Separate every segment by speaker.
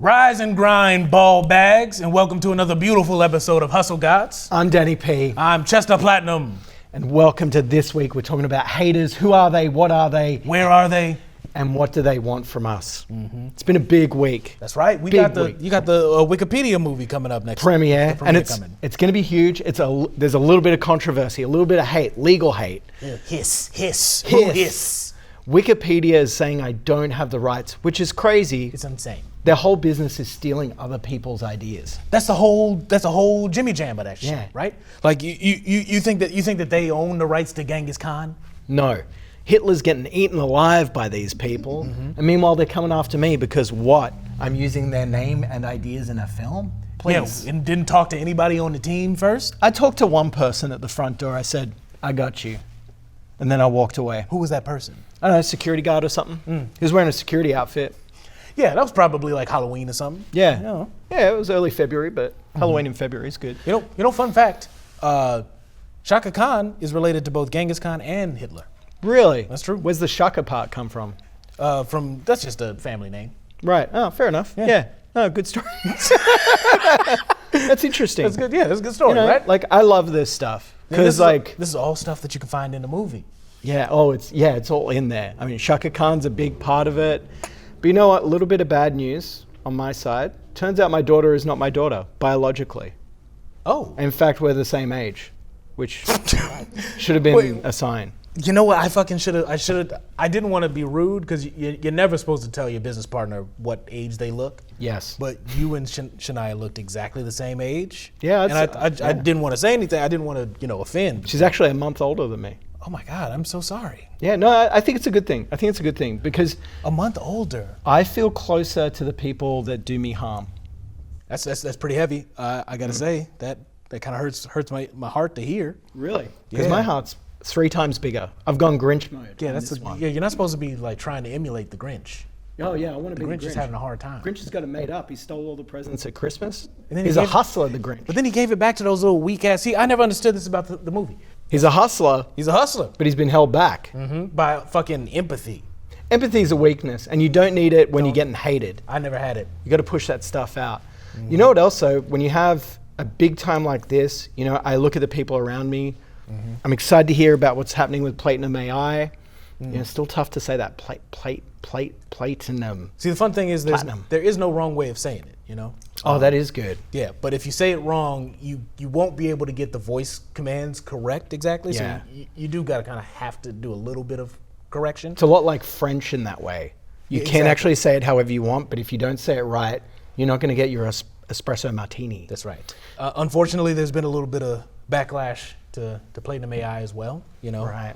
Speaker 1: Rise and grind, ball bags, and welcome to another beautiful episode of Hustle Gods.
Speaker 2: I'm Danny P.
Speaker 1: I'm Chester Platinum.
Speaker 2: And welcome to this week. We're talking about haters. Who are they? What are they?
Speaker 1: Where are they?
Speaker 2: And what do they want from us? Mm-hmm. It's been a big week.
Speaker 1: That's right. You got the Wikipedia movie coming up next.
Speaker 2: Premiere, and it's going to be huge. There's a little bit of controversy, a little bit of hate, legal hate.
Speaker 1: Hiss.
Speaker 2: Wikipedia is saying I don't have the rights, which is crazy.
Speaker 1: It's insane.
Speaker 2: Their whole business is stealing other people's ideas.
Speaker 1: That's the whole Jimmy Jam of that shit,
Speaker 2: Yeah.
Speaker 1: right? Like you think that they own the rights to Genghis Khan?
Speaker 2: No. Hitler's getting eaten alive by these people. Mm-hmm. And meanwhile, they're coming after me because what? I'm using their name and ideas in a film? Please.
Speaker 1: Yeah, and didn't talk to anybody on the team first?
Speaker 2: I talked to one person at the front door. I said, I got you. And then I walked away.
Speaker 1: Who was that person?
Speaker 2: I don't know, security guard or something. He was wearing a security outfit.
Speaker 1: Yeah, that was probably like Halloween or something.
Speaker 2: Yeah.
Speaker 1: You know.
Speaker 2: Yeah, it was early February, but Halloween in February is good.
Speaker 1: You know, fun fact, Shaka Khan is related to both Genghis Khan and Hitler. Really? That's true.
Speaker 2: Where's the Shaka part come from?
Speaker 1: That's just a family name.
Speaker 2: Right. Oh, fair enough. Yeah. No, good story. That's interesting.
Speaker 1: That's good. Yeah, that's a good story, right?
Speaker 2: Like, I love this stuff. Because,
Speaker 1: this is all stuff that you can find in the movie.
Speaker 2: Yeah. Oh, it's all in there. I mean, Shaka Khan's a big part of it. But you know what? A little bit of bad news on my side. Turns out my daughter is not my daughter, biologically.
Speaker 1: Oh.
Speaker 2: In fact, we're the same age, which should have been a sign.
Speaker 1: You know what? I didn't want to be rude because you're never supposed to tell your business partner what age they look.
Speaker 2: Yes.
Speaker 1: But you and Shania looked exactly the same age.
Speaker 2: Yeah.
Speaker 1: And I didn't want to say anything. I didn't want to, offend.
Speaker 2: She's actually a month older than me.
Speaker 1: Oh my God, I'm so sorry.
Speaker 2: Yeah, no, I think it's a good thing. I think it's a good thing because
Speaker 1: a month older.
Speaker 2: I feel closer to the people that do me harm.
Speaker 1: That's pretty heavy. I gotta say that kind of hurts my heart to hear.
Speaker 2: Really? Because my heart's 3 times bigger. I've gone Grinch mode.
Speaker 1: Yeah, you're not supposed to be like trying to emulate the Grinch.
Speaker 2: Oh yeah, I want to be
Speaker 1: the Grinch. Is having a hard time.
Speaker 2: Grinch has got it made up. He stole all the presents at Christmas. And then he's a hustler, the Grinch.
Speaker 1: But then he gave it back to those little weak ass. I never understood this about the movie.
Speaker 2: He's a hustler.
Speaker 1: He's a hustler.
Speaker 2: But he's been held back.
Speaker 1: By fucking empathy.
Speaker 2: Empathy is a weakness, and you don't need it when you're getting hated.
Speaker 1: I never had it.
Speaker 2: You got to push that stuff out. You know what else, though? When you have a big time like this, I look at the people around me. I'm excited to hear about what's happening with Platinum AI. It's still tough to say that Platinum.
Speaker 1: See, the fun thing is there is no wrong way of saying it,
Speaker 2: Oh, that is good.
Speaker 1: Yeah, but if you say it wrong, you won't be able to get the voice commands correct exactly.
Speaker 2: Yeah.
Speaker 1: So you do got to kind of have to do a little bit of correction.
Speaker 2: It's a lot like French in that way. You can actually say it however you want, but if you don't say it right, you're not going to get your espresso martini.
Speaker 1: That's right. Unfortunately, there's been a little bit of backlash to Platinum AI as well.
Speaker 2: Right.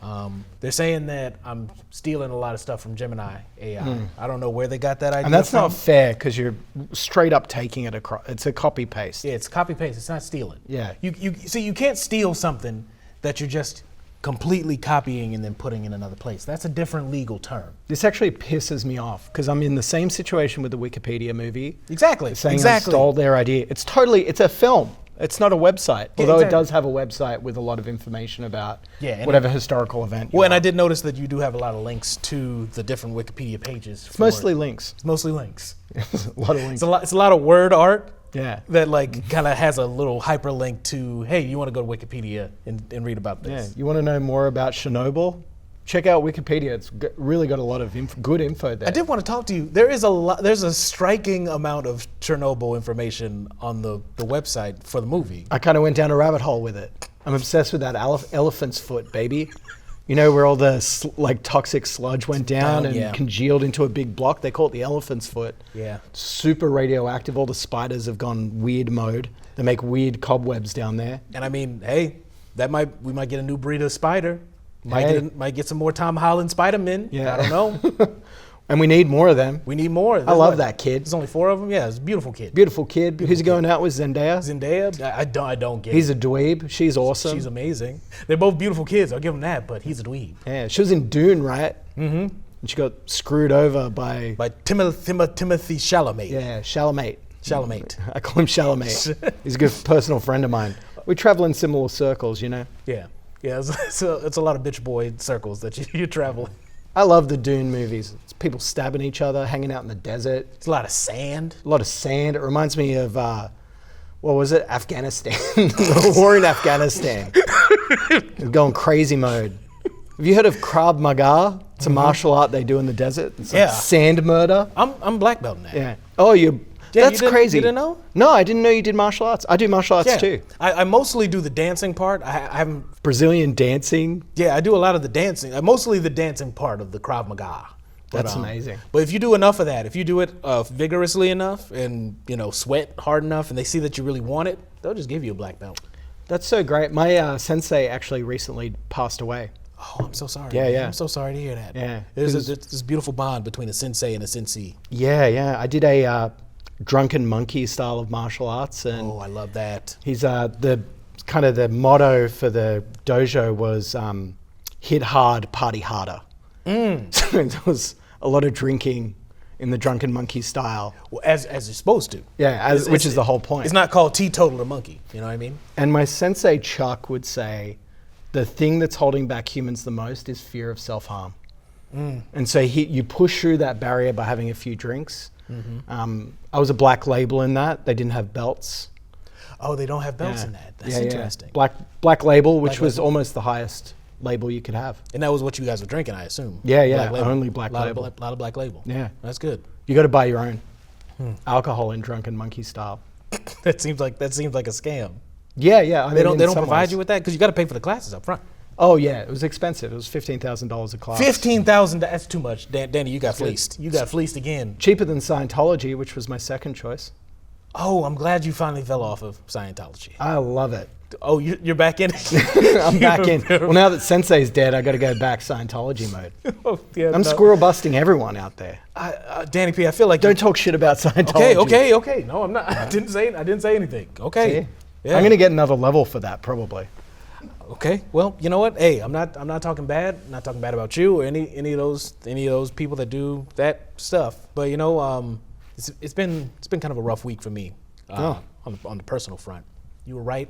Speaker 1: They're saying that I'm stealing a lot of stuff from Gemini AI. I don't know where they got that idea
Speaker 2: And that's
Speaker 1: from.
Speaker 2: not fair because you're straight up taking it across. It's a copy paste.
Speaker 1: Yeah, it's copy paste. It's not stealing.
Speaker 2: Yeah.
Speaker 1: You can't steal something that you're just completely copying and then putting in another place. That's a different legal term.
Speaker 2: This actually pisses me off because I'm in the same situation with the Wikipedia movie.
Speaker 1: Exactly.
Speaker 2: Saying I stole their idea. It's a film. It's not a website, although it does have a website with a lot of information about whatever historical event.
Speaker 1: Well, and I did notice that you do have a lot of links to the different Wikipedia pages.
Speaker 2: It's mostly links.
Speaker 1: It's mostly links.
Speaker 2: A lot of links.
Speaker 1: It's a lot of word art.
Speaker 2: Yeah.
Speaker 1: That kind of has a little hyperlink to, hey, you want to go to Wikipedia and read about this.
Speaker 2: Yeah. You want to know more about Chernobyl? Check out Wikipedia. It's really got a lot of good info there.
Speaker 1: I did want to talk to you. There's a striking amount of Chernobyl information on the website for the movie.
Speaker 2: I kind of went down a rabbit hole with it. I'm obsessed with that elephant's foot, baby. Where all the toxic sludge went down and congealed into a big block. They call it the elephant's foot.
Speaker 1: Yeah.
Speaker 2: Super radioactive. All the spiders have gone weird mode. They make weird cobwebs down there.
Speaker 1: And I mean, hey, we might get a new breed of spider. Might get some more Tom Holland Spider-Men.
Speaker 2: Yeah.
Speaker 1: I don't know.
Speaker 2: And we need more of them.
Speaker 1: We need more.
Speaker 2: I love that kid.
Speaker 1: There's only 4 of them. Yeah, it's a beautiful kid.
Speaker 2: Beautiful kid. Who's he going out with? Zendaya?
Speaker 1: I don't get it.
Speaker 2: He's a dweeb. She's awesome.
Speaker 1: She's amazing. They're both beautiful kids. I'll give him that, but he's a dweeb.
Speaker 2: Yeah, she was in Dune, right? Mm-hmm. And she got screwed over by
Speaker 1: Timothy Chalamet.
Speaker 2: Yeah, Chalamet.
Speaker 1: Chalamet.
Speaker 2: I call him Chalamet. He's a good personal friend of mine. We travel in similar circles,
Speaker 1: Yeah. Yeah, it's a lot of bitch boy circles that you travel.
Speaker 2: I love the Dune movies. It's people stabbing each other, hanging out in the desert.
Speaker 1: It's a lot of sand.
Speaker 2: A lot of sand. It reminds me of, what was it? Afghanistan. The war in Afghanistan. Going crazy mode. Have you heard of Krav Maga? It's a martial art they do in the desert. It's like sand murder.
Speaker 1: I'm black belt in that.
Speaker 2: Yeah. Oh, that's crazy.
Speaker 1: You didn't know?
Speaker 2: No, I didn't know you did martial arts. I do martial arts too.
Speaker 1: I mostly do the dancing part. I haven't.
Speaker 2: Brazilian dancing.
Speaker 1: Yeah, I do a lot of the dancing. Mostly the dancing part of the Krav Maga.
Speaker 2: That's amazing.
Speaker 1: But if you do enough of that, if you do it vigorously enough and sweat hard enough, and they see that you really want it, they'll just give you a black belt.
Speaker 2: That's so great. My sensei actually recently passed away.
Speaker 1: Oh, I'm so sorry.
Speaker 2: Yeah,
Speaker 1: man.
Speaker 2: yeah.
Speaker 1: I'm so sorry to hear that.
Speaker 2: Yeah.
Speaker 1: There's this beautiful bond between a sensei and a sensei.
Speaker 2: Yeah. I did a drunken monkey style of martial arts, and
Speaker 1: Oh, I love that.
Speaker 2: he's the kind of the motto for the dojo was hit hard, party harder. So there was a lot of drinking in the drunken monkey style.
Speaker 1: Well, as you're supposed to.
Speaker 2: Yeah, which is the whole point.
Speaker 1: It's not called teetotaler monkey. You know what I mean?
Speaker 2: And my sensei Chuck would say, the thing that's holding back humans the most is fear of self-harm. And so you push through that barrier by having a few drinks. I was a black label in that. They didn't have belts.
Speaker 1: Oh, they don't have belts in that. That's interesting.
Speaker 2: Black label, which
Speaker 1: Black
Speaker 2: was
Speaker 1: label.
Speaker 2: almost the highest label you could have.
Speaker 1: And that was what you guys were drinking, I assume.
Speaker 2: Yeah,
Speaker 1: Black label.
Speaker 2: only black label.
Speaker 1: A lot of black label.
Speaker 2: Yeah.
Speaker 1: That's good.
Speaker 2: You got to buy your own alcohol in drunken monkey style.
Speaker 1: That seems like a scam.
Speaker 2: Yeah. I mean,
Speaker 1: They don't
Speaker 2: in some
Speaker 1: provide
Speaker 2: ways.
Speaker 1: you with that because you got to pay for the classes up front.
Speaker 2: Oh yeah, it was expensive. It was $15,000 a class.
Speaker 1: $15,000. That's too much, Danny. You got fleeced. You got fleeced again.
Speaker 2: Cheaper than Scientology, which was my second choice.
Speaker 1: Oh, I'm glad you finally fell off of Scientology.
Speaker 2: I love it.
Speaker 1: Oh, you're back in it.
Speaker 2: I'm back in. Well, now that Sensei's dead, I got to go back Scientology mode.
Speaker 1: Oh, yeah,
Speaker 2: I'm squirrel busting everyone out there.
Speaker 1: Danny P. I feel like
Speaker 2: Don't talk shit about Scientology.
Speaker 1: Okay. No, I'm not. I didn't say anything. Okay.
Speaker 2: See?
Speaker 1: Yeah.
Speaker 2: I'm gonna get another level for that probably.
Speaker 1: Okay. Well, you know what? Hey, I'm not talking bad. I'm not talking bad about you or any of those people that do that stuff. But it's been kind of a rough week for me on the personal front. You were right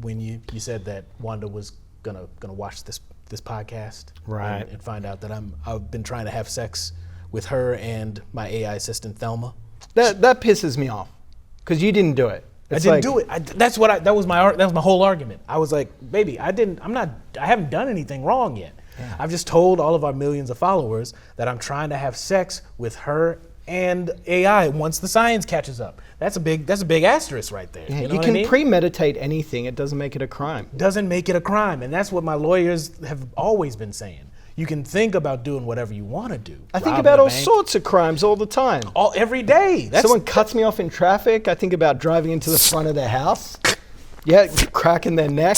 Speaker 1: when you said that Wanda was gonna watch this podcast,
Speaker 2: Right.
Speaker 1: and find out that I've been trying to have sex with her and my AI assistant Thelma.
Speaker 2: That pisses me off because you didn't do it.
Speaker 1: I didn't do it. That was my whole argument. I was like, baby, I haven't done anything wrong yet. Yeah. I've just told all of our millions of followers that I'm trying to have sex with her and AI once the science catches up. That's a big asterisk right there.
Speaker 2: Yeah,
Speaker 1: you know
Speaker 2: you
Speaker 1: what
Speaker 2: can
Speaker 1: I mean?
Speaker 2: premeditate anything. It doesn't make it a crime.
Speaker 1: Doesn't make it a crime, and that's what my lawyers have always been saying. You can think about doing whatever you want to do.
Speaker 2: I think
Speaker 1: Robbing
Speaker 2: about
Speaker 1: a
Speaker 2: all
Speaker 1: bank,
Speaker 2: sorts of crimes all the time.
Speaker 1: every day.
Speaker 2: Someone cuts me off in traffic. I think about driving into the front of their house. Yeah, cracking their neck.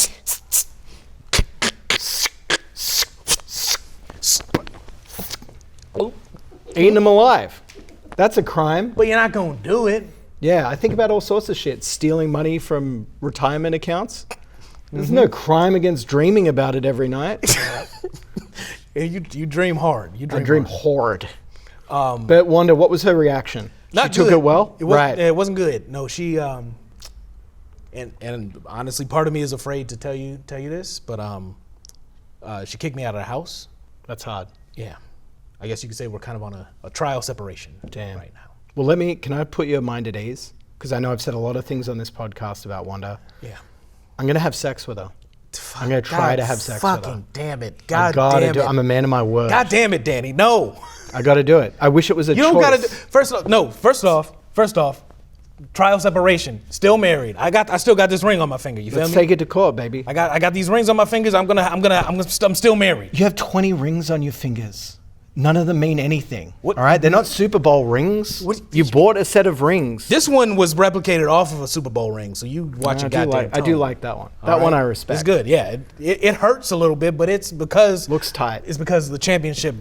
Speaker 2: Eating them alive. That's a crime.
Speaker 1: But you're not gonna do it.
Speaker 2: Yeah, I think about all sorts of shit. Stealing money from retirement accounts. There's no crime against dreaming about it every night.
Speaker 1: You dream hard.
Speaker 2: I dream hard. But Wanda, what was her reaction? She took it well?
Speaker 1: It wasn't good. No, she and honestly, part of me is afraid to tell you this, but she kicked me out of the house.
Speaker 2: That's hard.
Speaker 1: Yeah, I guess you could say we're kind of on a trial separation
Speaker 2: Damn.
Speaker 1: right now.
Speaker 2: Well, can I put your mind at ease? Because I know I've said a lot of things on this podcast about Wanda.
Speaker 1: Yeah.
Speaker 2: I'm going to have sex with her. I'm going to try to have sex with her.
Speaker 1: Fucking damn it.
Speaker 2: I
Speaker 1: God
Speaker 2: gotta
Speaker 1: damn
Speaker 2: do
Speaker 1: it.
Speaker 2: I'm a man of my word.
Speaker 1: God damn it, Danny. No.
Speaker 2: I got to do it. I wish it was a choice.
Speaker 1: You don't gotta do First off, trial separation. Still married. I still got this ring on my finger. You feel
Speaker 2: Let's
Speaker 1: me?
Speaker 2: take it to court, baby.
Speaker 1: I got these rings on my fingers. I'm still married.
Speaker 2: You have 20 rings on your fingers. None of them mean anything.
Speaker 1: What?
Speaker 2: All right? They're not Super Bowl rings.
Speaker 1: What?
Speaker 2: You bought a set of rings.
Speaker 1: This one was replicated off of a Super Bowl ring, so you watch it goddamn
Speaker 2: I do like that one. That one I respect.
Speaker 1: It's good, yeah. It hurts a little bit, but it's because
Speaker 2: Looks tight.
Speaker 1: It's because the championship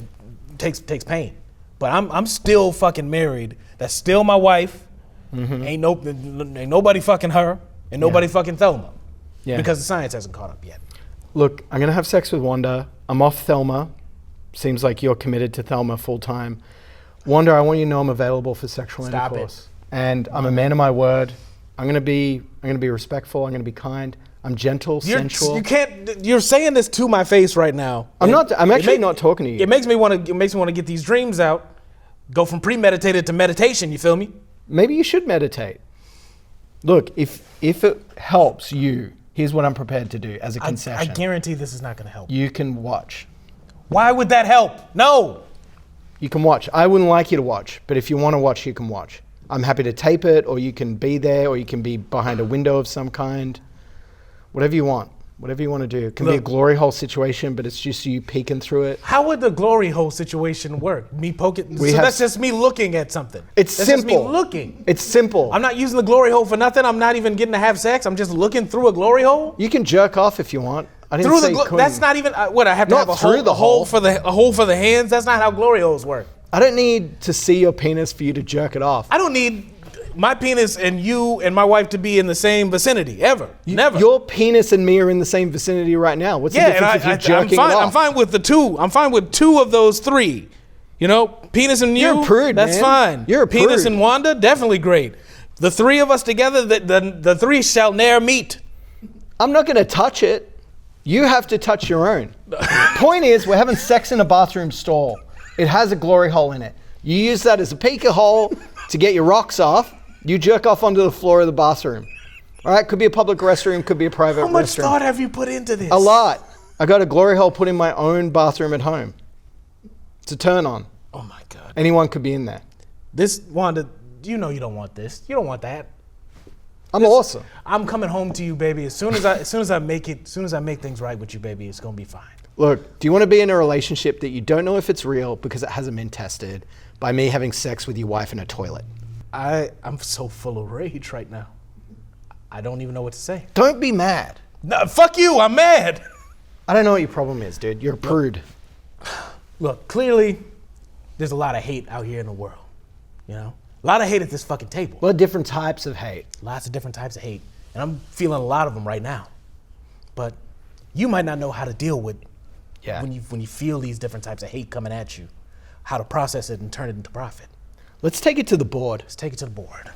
Speaker 1: takes pain. But I'm still fucking married. That's still my wife.
Speaker 2: Mm-hmm.
Speaker 1: Ain't nobody fucking her, and nobody fucking Thelma.
Speaker 2: Yeah.
Speaker 1: Because the science hasn't caught up yet.
Speaker 2: Look, I'm going to have sex with Wanda. I'm off Thelma. Seems like you're committed to Thelma full time. Wanda, I want you to know I'm available for sexual
Speaker 1: Stop
Speaker 2: intercourse. And I'm a man of my word. I'm going to be respectful. I'm going to be kind. I'm gentle, sensual.
Speaker 1: You can't. You're saying this to my face right now.
Speaker 2: I'm actually not talking to you.
Speaker 1: It makes me want to get these dreams out. Go from premeditated to meditation. You feel me?
Speaker 2: Maybe you should meditate. Look, if it helps you, here's what I'm prepared to do as a concession.
Speaker 1: I guarantee this is not going to help.
Speaker 2: You can watch.
Speaker 1: Why would that help? No.
Speaker 2: You can watch. I wouldn't like you to watch, but if you want to watch, you can watch. I'm happy to tape it, or you can be there, or you can be behind a window of some kind. Whatever you want. Whatever you want to do. It can be a glory hole situation, but it's just you peeking through it.
Speaker 1: How would the glory hole situation work? Me poking? That's just me looking at something.
Speaker 2: It's
Speaker 1: that's
Speaker 2: simple.
Speaker 1: Just me looking.
Speaker 2: It's simple.
Speaker 1: I'm not using the glory hole for nothing. I'm not even getting to have sex. I'm just looking through a glory hole.
Speaker 2: You can jerk off if you want. I didn't
Speaker 1: through
Speaker 2: say
Speaker 1: the that's not even what I have to
Speaker 2: not
Speaker 1: have a
Speaker 2: through
Speaker 1: hole,
Speaker 2: the hole.
Speaker 1: A hole for the hands. That's not how glory holes work.
Speaker 2: I don't need to see your penis for you to jerk it off.
Speaker 1: I don't need my penis and you and my wife to be in the same vicinity ever. Never.
Speaker 2: Your penis and me are in the same vicinity right now. What's the difference if you're jerking it off?
Speaker 1: I'm fine with the two. I'm fine with two of those three. You know, penis and you.
Speaker 2: You're a prude,
Speaker 1: that's
Speaker 2: man.
Speaker 1: fine.
Speaker 2: You're a
Speaker 1: penis
Speaker 2: prude.
Speaker 1: and Wanda, definitely great. The three of us together, the three shall ne'er meet.
Speaker 2: I'm not going to touch it. You have to touch your own. Point is, we're having sex in a bathroom stall. It has a glory hole in it. You use that as a peeker hole to get your rocks off. You jerk off onto the floor of the bathroom. All right, could be a public restroom, could be a private restroom.
Speaker 1: How much thought have you put into this?
Speaker 2: A lot. I got a glory hole put in my own bathroom at home. It's a turn on.
Speaker 1: Oh my God.
Speaker 2: Anyone could be in there.
Speaker 1: This, Wanda, you know you don't want this. You don't want that.
Speaker 2: I'm awesome.
Speaker 1: I'm coming home to you, baby. As soon as I make things right with you, baby, it's gonna be fine.
Speaker 2: Look, do you want to be in a relationship that you don't know if it's real because it hasn't been tested by me having sex with your wife in a toilet?
Speaker 1: I'm so full of rage right now. I don't even know what to say.
Speaker 2: Don't be mad.
Speaker 1: No, fuck you, I'm mad.
Speaker 2: I don't know what your problem is, dude. You're a prude.
Speaker 1: Look, clearly, there's a lot of hate out here in the world. You know? A lot of hate at this fucking table.
Speaker 2: A lot of different types of hate.
Speaker 1: Lots of different types of hate. And I'm feeling a lot of them right now. But you might not know how to deal with when you feel these different types of hate coming at you, how to process it and turn it into profit.
Speaker 2: Let's take it to the board.
Speaker 1: Let's take it to the board.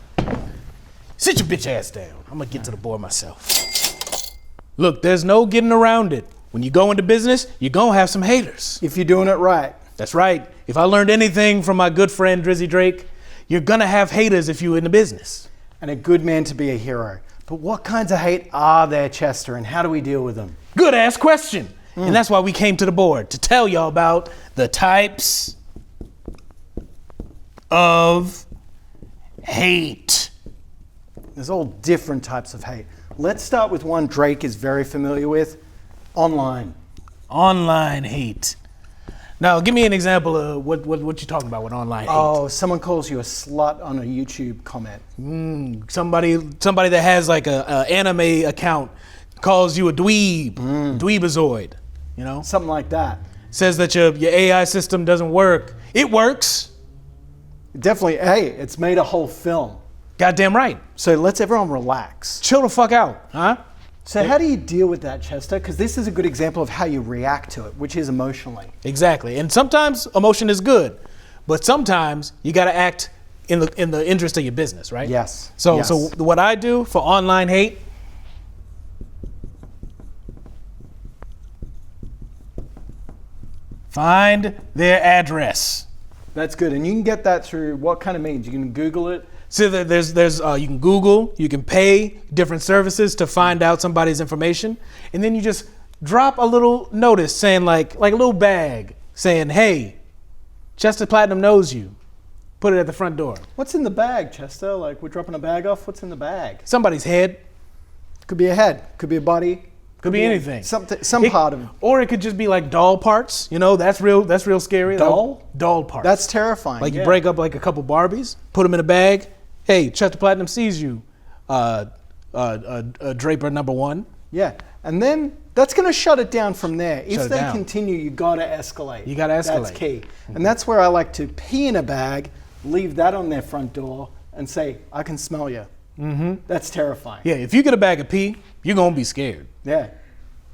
Speaker 1: Sit your bitch ass down. I'm gonna get to the board myself. Look, there's no getting around it. When you go into business, you're gonna have some haters.
Speaker 2: If you're doing it right.
Speaker 1: That's right. If I learned anything from my good friend Drizzy Drake, you're gonna have haters if you're in the business.
Speaker 2: And a good man to be a hero. But what kinds of hate are there, Chester, and how do we deal with them?
Speaker 1: Good ass question. And that's why we came to the board, to tell y'all about the types of hate.
Speaker 2: There's all different types of hate. Let's start with one Drake is very familiar with, online.
Speaker 1: Online hate. Now, give me an example of what you're talking about with online hate.
Speaker 2: Oh, someone calls you a slut on a YouTube comment.
Speaker 1: Somebody that has like a anime account calls you a dweeb, dweebazoid, you know?
Speaker 2: Something like that.
Speaker 1: Says that your AI system doesn't work. It works.
Speaker 2: Definitely, hey, it's made a whole film.
Speaker 1: Goddamn right.
Speaker 2: So let's everyone relax.
Speaker 1: Chill the fuck out, huh?
Speaker 2: So how do you deal with that, Chester? Because this is a good example of how you react to it, which is emotionally.
Speaker 1: Exactly. And sometimes emotion is good, but sometimes you got to act in the interest of your business, right?
Speaker 2: Yes.
Speaker 1: So
Speaker 2: Yes.
Speaker 1: so what I do for online hate, find their address.
Speaker 2: That's good. And you can get that through what kind of means? You can Google it.
Speaker 1: So there's you can Google, you can pay different services to find out somebody's information, and then you just drop a little notice saying like a little bag saying, "Hey, Chester Platinum knows you." Put it at the front door.
Speaker 2: What's in the bag, Chester? Like we're dropping a bag off. What's in the bag?
Speaker 1: Somebody's head.
Speaker 2: Could be a head. Could be a body.
Speaker 1: Could be anything.
Speaker 2: Some part of it.
Speaker 1: Or it could just be like doll parts. You know, that's real scary.
Speaker 2: Doll?
Speaker 1: Doll parts.
Speaker 2: That's terrifying.
Speaker 1: Like you break up like a couple Barbies, put them in a bag. Hey, Chester Platinum sees you, Draper #1.
Speaker 2: Yeah, and then that's going to shut it down from there. If they
Speaker 1: down.
Speaker 2: continue, you got to escalate.
Speaker 1: You gotta escalate.
Speaker 2: That's key. And that's where I like to pee in a bag, leave that on their front door, and say, I can smell you. That's terrifying.
Speaker 1: Yeah, if you get a bag of pee, you're gonna be scared.
Speaker 2: Yeah.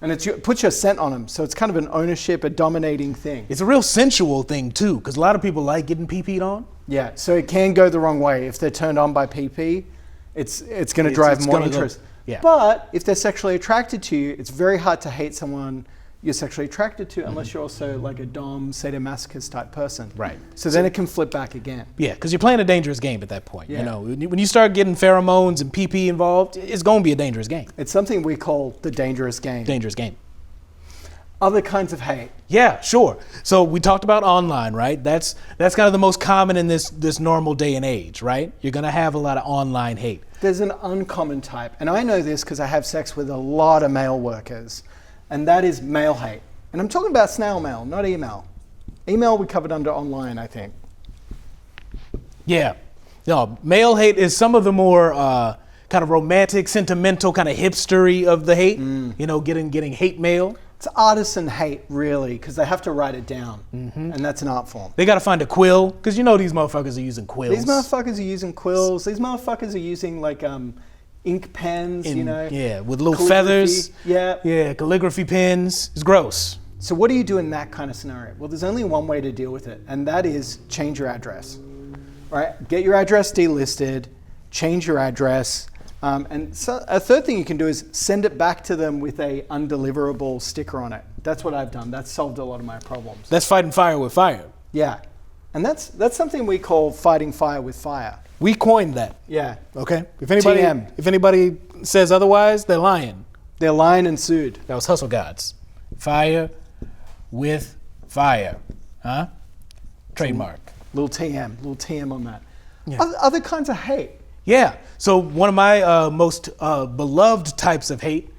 Speaker 2: And it puts your scent on them, so it's kind of an ownership, a dominating thing.
Speaker 1: It's a real sensual thing too, because a lot of people like getting pee-peed on.
Speaker 2: Yeah, so it can go the wrong way. If they're turned on by PP, it's going to drive more interest.
Speaker 1: Yeah.
Speaker 2: But if they're sexually attracted to you, it's very hard to hate someone you're sexually attracted to unless you're also like a dom, sadomasochist type person.
Speaker 1: Right.
Speaker 2: So then it can flip back again.
Speaker 1: Yeah, because you're playing a dangerous game at that point.
Speaker 2: Yeah.
Speaker 1: You know, when you start getting pheromones and PP involved, it's going to be a dangerous game.
Speaker 2: It's something we call the dangerous game.
Speaker 1: Dangerous game.
Speaker 2: Other kinds of hate.
Speaker 1: Yeah, sure. So we talked about online, right? That's kind of the most common in this normal day and age, right? You're going to have a lot of online hate.
Speaker 2: There's an uncommon type, and I know this because I have sex with a lot of male workers, and that is male hate. And I'm talking about snail mail, not email. Email we covered under online, I think.
Speaker 1: Yeah. No, male hate is some of the more kind of romantic, sentimental, kind of hipstery of the hate. You know, getting hate mail.
Speaker 2: It's artisan hate, really, because they have to write it down, and that's an art form.
Speaker 1: They got to find a quill, because you know these motherfuckers are using quills.
Speaker 2: These motherfuckers are using quills. These motherfuckers are using like ink pens, you know.
Speaker 1: Yeah, with little
Speaker 2: calligraphy.
Speaker 1: feathers.
Speaker 2: Yeah.
Speaker 1: Yeah, calligraphy pens. It's gross.
Speaker 2: So what do you do in that kind of scenario? Well, there's only one way to deal with it, and that is change your address. All right, get your address delisted, change your address, and so a third thing you can do is send it back to them with a undeliverable sticker on it. That's what I've done. That's solved a lot of my problems.
Speaker 1: That's fighting fire with fire.
Speaker 2: Yeah, and that's something we call fighting fire with fire.
Speaker 1: We coined that.
Speaker 2: Yeah.
Speaker 1: Okay. If
Speaker 2: TM.
Speaker 1: anybody says otherwise, they're lying.
Speaker 2: They're lying and sued.
Speaker 1: That was Hustle Gods. Fire with fire. Huh? Trademark.
Speaker 2: Little TM on that.
Speaker 1: Yeah.
Speaker 2: Other kinds of hate.
Speaker 1: Yeah. So one of my most beloved types of hate,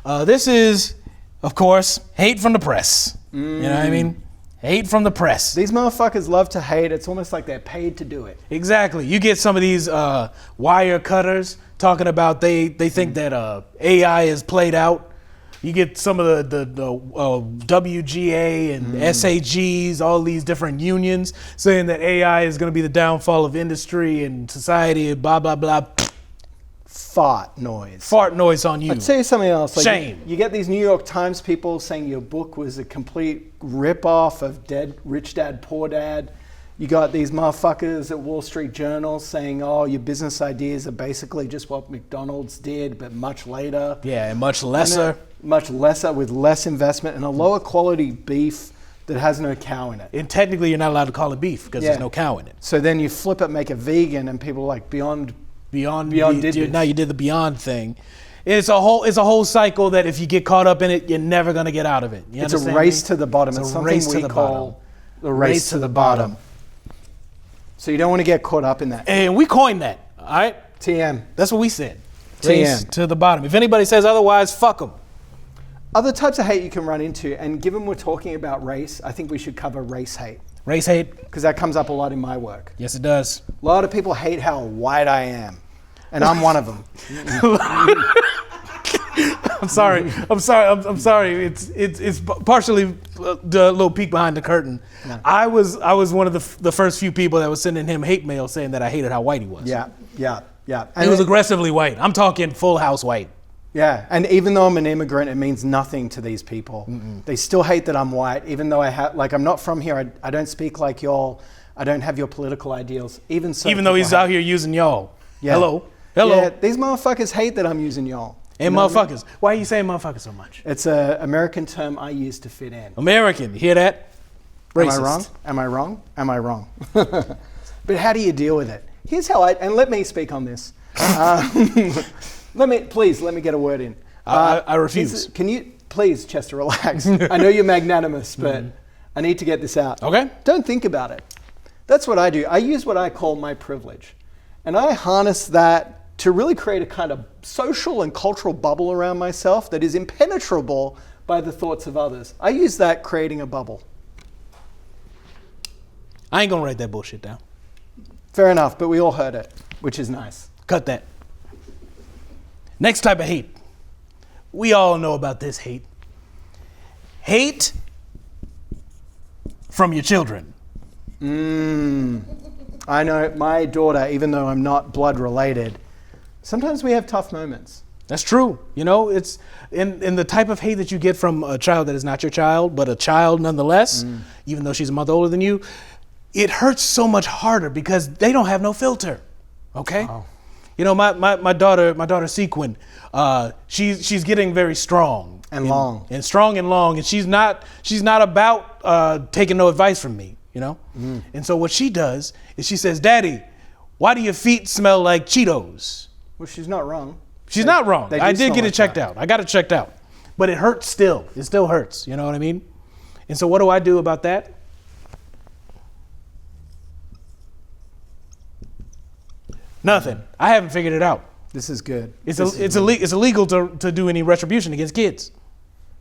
Speaker 1: this is, of course, hate from the press. You know what I mean? Hate from the press.
Speaker 2: These motherfuckers love to hate. It's almost like they're paid to do it.
Speaker 1: Exactly. You get some of these wire cutters talking about they think that AI is played out. You get some of the WGA and SAGs, all these different unions saying that AI is going to be the downfall of industry and society, blah, blah, blah.
Speaker 2: Fart noise.
Speaker 1: Fart noise on you.
Speaker 2: I'd say something else. Like
Speaker 1: Shame.
Speaker 2: You get these New York Times people saying your book was a complete rip-off of Rich Dad, Poor Dad. You got these motherfuckers at Wall Street Journal saying, oh, your business ideas are basically just what McDonald's did, but much later.
Speaker 1: Yeah, and much lesser.
Speaker 2: Much lesser with less investment and a lower quality beef that has no cow in it.
Speaker 1: And technically you're not allowed to call it beef because there's no cow in it.
Speaker 2: So then you flip it, make it vegan, and people are like Beyond did this.
Speaker 1: Now you did the Beyond thing. It's a whole cycle that if you get caught up in it, you're never gonna get out of it.
Speaker 2: It's a race to the bottom. It's something we call the race to the bottom. So you don't want to get caught up in that.
Speaker 1: And we coined that, all right?
Speaker 2: TM.
Speaker 1: That's what we said.
Speaker 2: TM.
Speaker 1: Race to the bottom. If anybody says otherwise, fuck them.
Speaker 2: Other types of hate you can run into, and given we're talking about race, I think we should cover race hate.
Speaker 1: Race hate?
Speaker 2: Because that comes up a lot in my work.
Speaker 1: Yes, it does.
Speaker 2: A lot of people hate how white I am, and I'm one of them.
Speaker 1: I'm sorry. It's partially the little peek behind the curtain. Yeah. I was one of the first few people that was sending him hate mail saying that I hated how white he was.
Speaker 2: Yeah.
Speaker 1: And he was aggressively white. I'm talking full house white.
Speaker 2: Yeah, and even though I'm an immigrant, it means nothing to these people. They still hate that I'm white, even though I'm not from here. I don't speak like y'all. I don't have your political ideals. Even
Speaker 1: though he's out here using y'all.
Speaker 2: Yeah.
Speaker 1: Hello.
Speaker 2: Yeah, these motherfuckers hate that I'm using y'all.
Speaker 1: And motherfuckers. Why are you saying motherfuckers so much?
Speaker 2: It's an American term I use to fit in.
Speaker 1: American. You hear that? Racist.
Speaker 2: Am I wrong? But how do you deal with it? Here's how and let me speak on this. Let me get a word in.
Speaker 1: I refuse.
Speaker 2: Can you please, Chester, relax? I know you're magnanimous, but I need to get this out.
Speaker 1: Okay.
Speaker 2: Don't think about it. That's what I do. I use what I call my privilege. And I harness that to really create a kind of social and cultural bubble around myself that is impenetrable by the thoughts of others. I use that creating a bubble.
Speaker 1: I ain't gonna write that bullshit down.
Speaker 2: Fair enough, but we all heard it, which is nice.
Speaker 1: Cut that. Next type of hate. We all know about this hate. Hate from your children.
Speaker 2: I know my daughter, even though I'm not blood related, sometimes we have tough moments.
Speaker 1: That's true. You know, it's in the type of hate that you get from a child that is not your child, but a child nonetheless, even though she's a month older than you, it hurts so much harder because they don't have no filter. Okay? Oh. You know, my daughter Sequin, she's getting very strong
Speaker 2: And long.
Speaker 1: and strong and long, and she's not about taking no advice from me, you know. And so what she does is she says, "Daddy, why do your feet smell like Cheetos?"
Speaker 2: Well, she's not wrong.
Speaker 1: She's not wrong.
Speaker 2: They do
Speaker 1: I did
Speaker 2: smell
Speaker 1: get it
Speaker 2: like
Speaker 1: checked
Speaker 2: that.
Speaker 1: out. I got it checked out, but it hurts still. It still hurts. You know what I mean? And so what do I do about that? Nothing. I haven't figured it out.
Speaker 2: This is good.
Speaker 1: It's illegal to do any retribution against kids.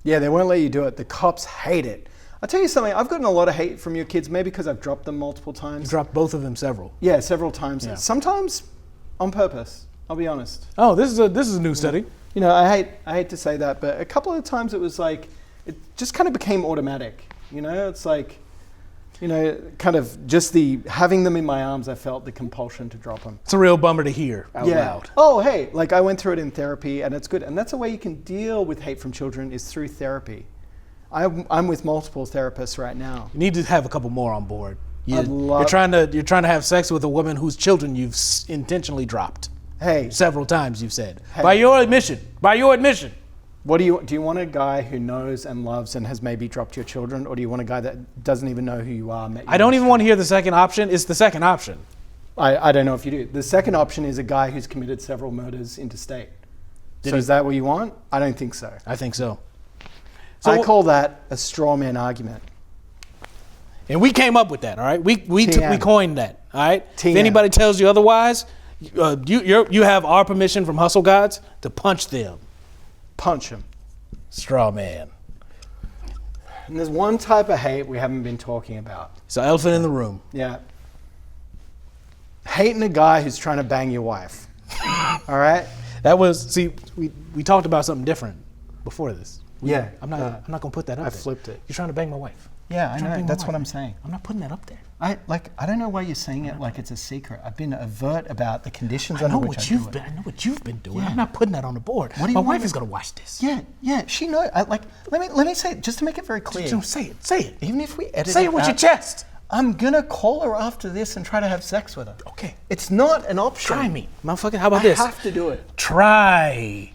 Speaker 2: Yeah, they won't let you do it. The cops hate it. I'll tell you something. I've gotten a lot of hate from your kids, maybe because I've dropped them multiple times.
Speaker 1: Dropped both of them several.
Speaker 2: Yeah, several times.
Speaker 1: Yeah.
Speaker 2: Sometimes on purpose. I'll be honest.
Speaker 1: Oh, this is a new study.
Speaker 2: You know, I hate to say that, but a couple of times it was like, it just kind of became automatic. You know, it's like, you know, kind of just the having them in my arms, I felt the compulsion to drop them.
Speaker 1: It's a real bummer to hear out loud.
Speaker 2: Oh, hey, like I went through it in therapy and it's good. And that's a way you can deal with hate from children is through therapy. I'm with multiple therapists right now.
Speaker 1: You need to have a couple more on board.
Speaker 2: I'd love-
Speaker 1: You're trying to have sex with a woman whose children you've intentionally dropped.
Speaker 2: Hey,
Speaker 1: Several times you've said.
Speaker 2: Hey.
Speaker 1: By your admission.
Speaker 2: what do you want a guy who knows and loves and has maybe dropped your children, or do you want a guy that doesn't even know who you are? Met you
Speaker 1: I don't
Speaker 2: on the
Speaker 1: even want to hear the second option. It's the second option.
Speaker 2: street? I don't know if you do. The second option is a guy who's committed several murders interstate. So is that what you want? I don't think so.
Speaker 1: I think so.
Speaker 2: I call that a straw man argument.
Speaker 1: And we came up with that, all right? We coined that, all right?
Speaker 2: TM.
Speaker 1: If anybody tells you otherwise, you have our permission from Hustle Gods to punch them.
Speaker 2: Punch him.
Speaker 1: Straw man.
Speaker 2: And there's one type of hate we haven't been talking about.
Speaker 1: It's an elephant in the room.
Speaker 2: Yeah. Hating a guy who's trying to bang your wife. All right?
Speaker 1: That was, see, we talked about something different before this.
Speaker 2: Yeah.
Speaker 1: I'm not gonna put that up there.
Speaker 2: flipped it.
Speaker 1: You're trying to bang my wife.
Speaker 2: Yeah, I
Speaker 1: You're trying to
Speaker 2: know.
Speaker 1: bang my
Speaker 2: That's
Speaker 1: wife.
Speaker 2: what I'm saying.
Speaker 1: I'm not putting that up there.
Speaker 2: I don't know why you're saying it like it's a secret. I've been overt about the conditions
Speaker 1: I
Speaker 2: under
Speaker 1: know
Speaker 2: which
Speaker 1: what
Speaker 2: I
Speaker 1: you've
Speaker 2: do
Speaker 1: been.
Speaker 2: it.
Speaker 1: I know what you've been doing.
Speaker 2: Yeah.
Speaker 1: I'm not putting that on the board.
Speaker 2: What do you
Speaker 1: My
Speaker 2: want
Speaker 1: wife
Speaker 2: me-
Speaker 1: is gonna watch this.
Speaker 2: Yeah, she knows. Let me say it, just to make it very clear.
Speaker 1: Say it.
Speaker 2: Even if we edit
Speaker 1: Say it with
Speaker 2: out,
Speaker 1: your chest.
Speaker 2: I'm gonna call her after this and try to have sex with her.
Speaker 1: Okay.
Speaker 2: It's not an option.
Speaker 1: Try me, motherfucker. How about
Speaker 2: I
Speaker 1: this?
Speaker 2: have to do it.
Speaker 1: Try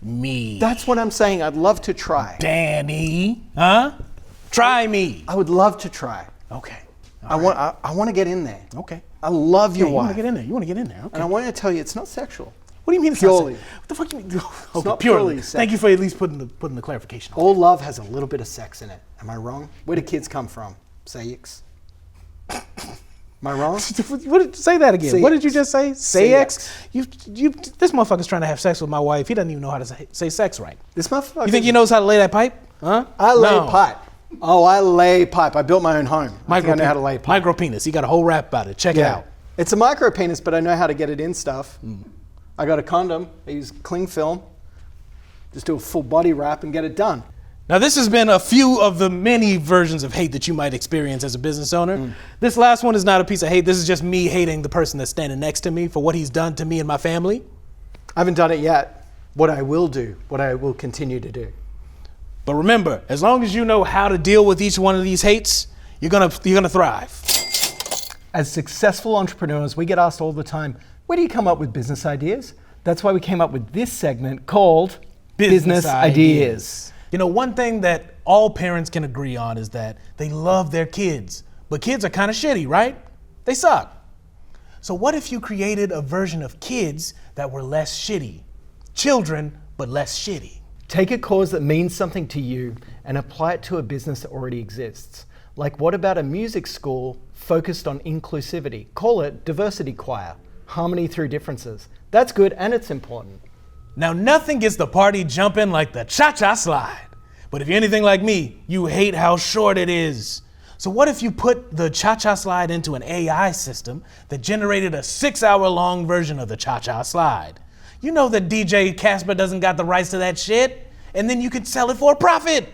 Speaker 1: me.
Speaker 2: That's what I'm saying. I'd love to try.
Speaker 1: Danny. Huh? Try me.
Speaker 2: I would love to try.
Speaker 1: Okay.
Speaker 2: I want to get in there.
Speaker 1: Okay.
Speaker 2: I love your
Speaker 1: You want
Speaker 2: wife.
Speaker 1: to get in there. You want to get in there. Okay.
Speaker 2: And I want to tell you, it's not sexual.
Speaker 1: What do you mean it's
Speaker 2: Purely.
Speaker 1: not sex? What the fuck you mean? Okay,
Speaker 2: not
Speaker 1: purely.
Speaker 2: purely
Speaker 1: Thank you for at least putting the clarification on.
Speaker 2: All love has a little bit of sex in it. Am I wrong? Where do kids come from? Sayx. Am I wrong?
Speaker 1: Say that again.
Speaker 2: Say
Speaker 1: What did you
Speaker 2: X.
Speaker 1: just say?
Speaker 2: Say
Speaker 1: Say X? This motherfucker's trying to have sex with my wife. He doesn't even know how to say sex right.
Speaker 2: This motherfucker.
Speaker 1: You think he knows how to lay that pipe? Huh?
Speaker 2: I lay
Speaker 1: No.
Speaker 2: pipe. Oh, I lay pipe. I built my own home. I think I know how to lay pipe.
Speaker 1: Micro penis. He got a whole rap about it. Check it out.
Speaker 2: It's a micro penis, but I know how to get it in stuff. I got a condom. I use cling film. Just do a full body wrap and get it done.
Speaker 1: Now, this has been a few of the many versions of hate that you might experience as a business owner. This last one is not a piece of hate. This is just me hating the person that's standing next to me for what he's done to me and my family.
Speaker 2: I haven't done it yet. What I will do, what I will continue to do.
Speaker 1: But remember, as long as you know how to deal with each one of these hates, you're gonna thrive.
Speaker 2: As successful entrepreneurs, we get asked all the time, where do you come up with business ideas? That's why we came up with this segment called Business Ideas.
Speaker 1: You know, one thing that all parents can agree on is that they love their kids, but kids are kind of shitty, right? They suck. So what if you created a version of kids that were less shitty? Children, but less shitty.
Speaker 2: Take a cause that means something to you and apply it to a business that already exists. Like, what about a music school focused on inclusivity? Call it diversity choir, harmony through differences. That's good and it's important.
Speaker 1: Now, nothing gets the party jumping like the cha-cha slide. But if you're anything like me, you hate how short it is. So what if you put the cha-cha slide into an AI system that generated a 6-hour-long version of the cha-cha slide? You know that DJ Casper doesn't got the rights to that shit, and then you could sell it for a profit.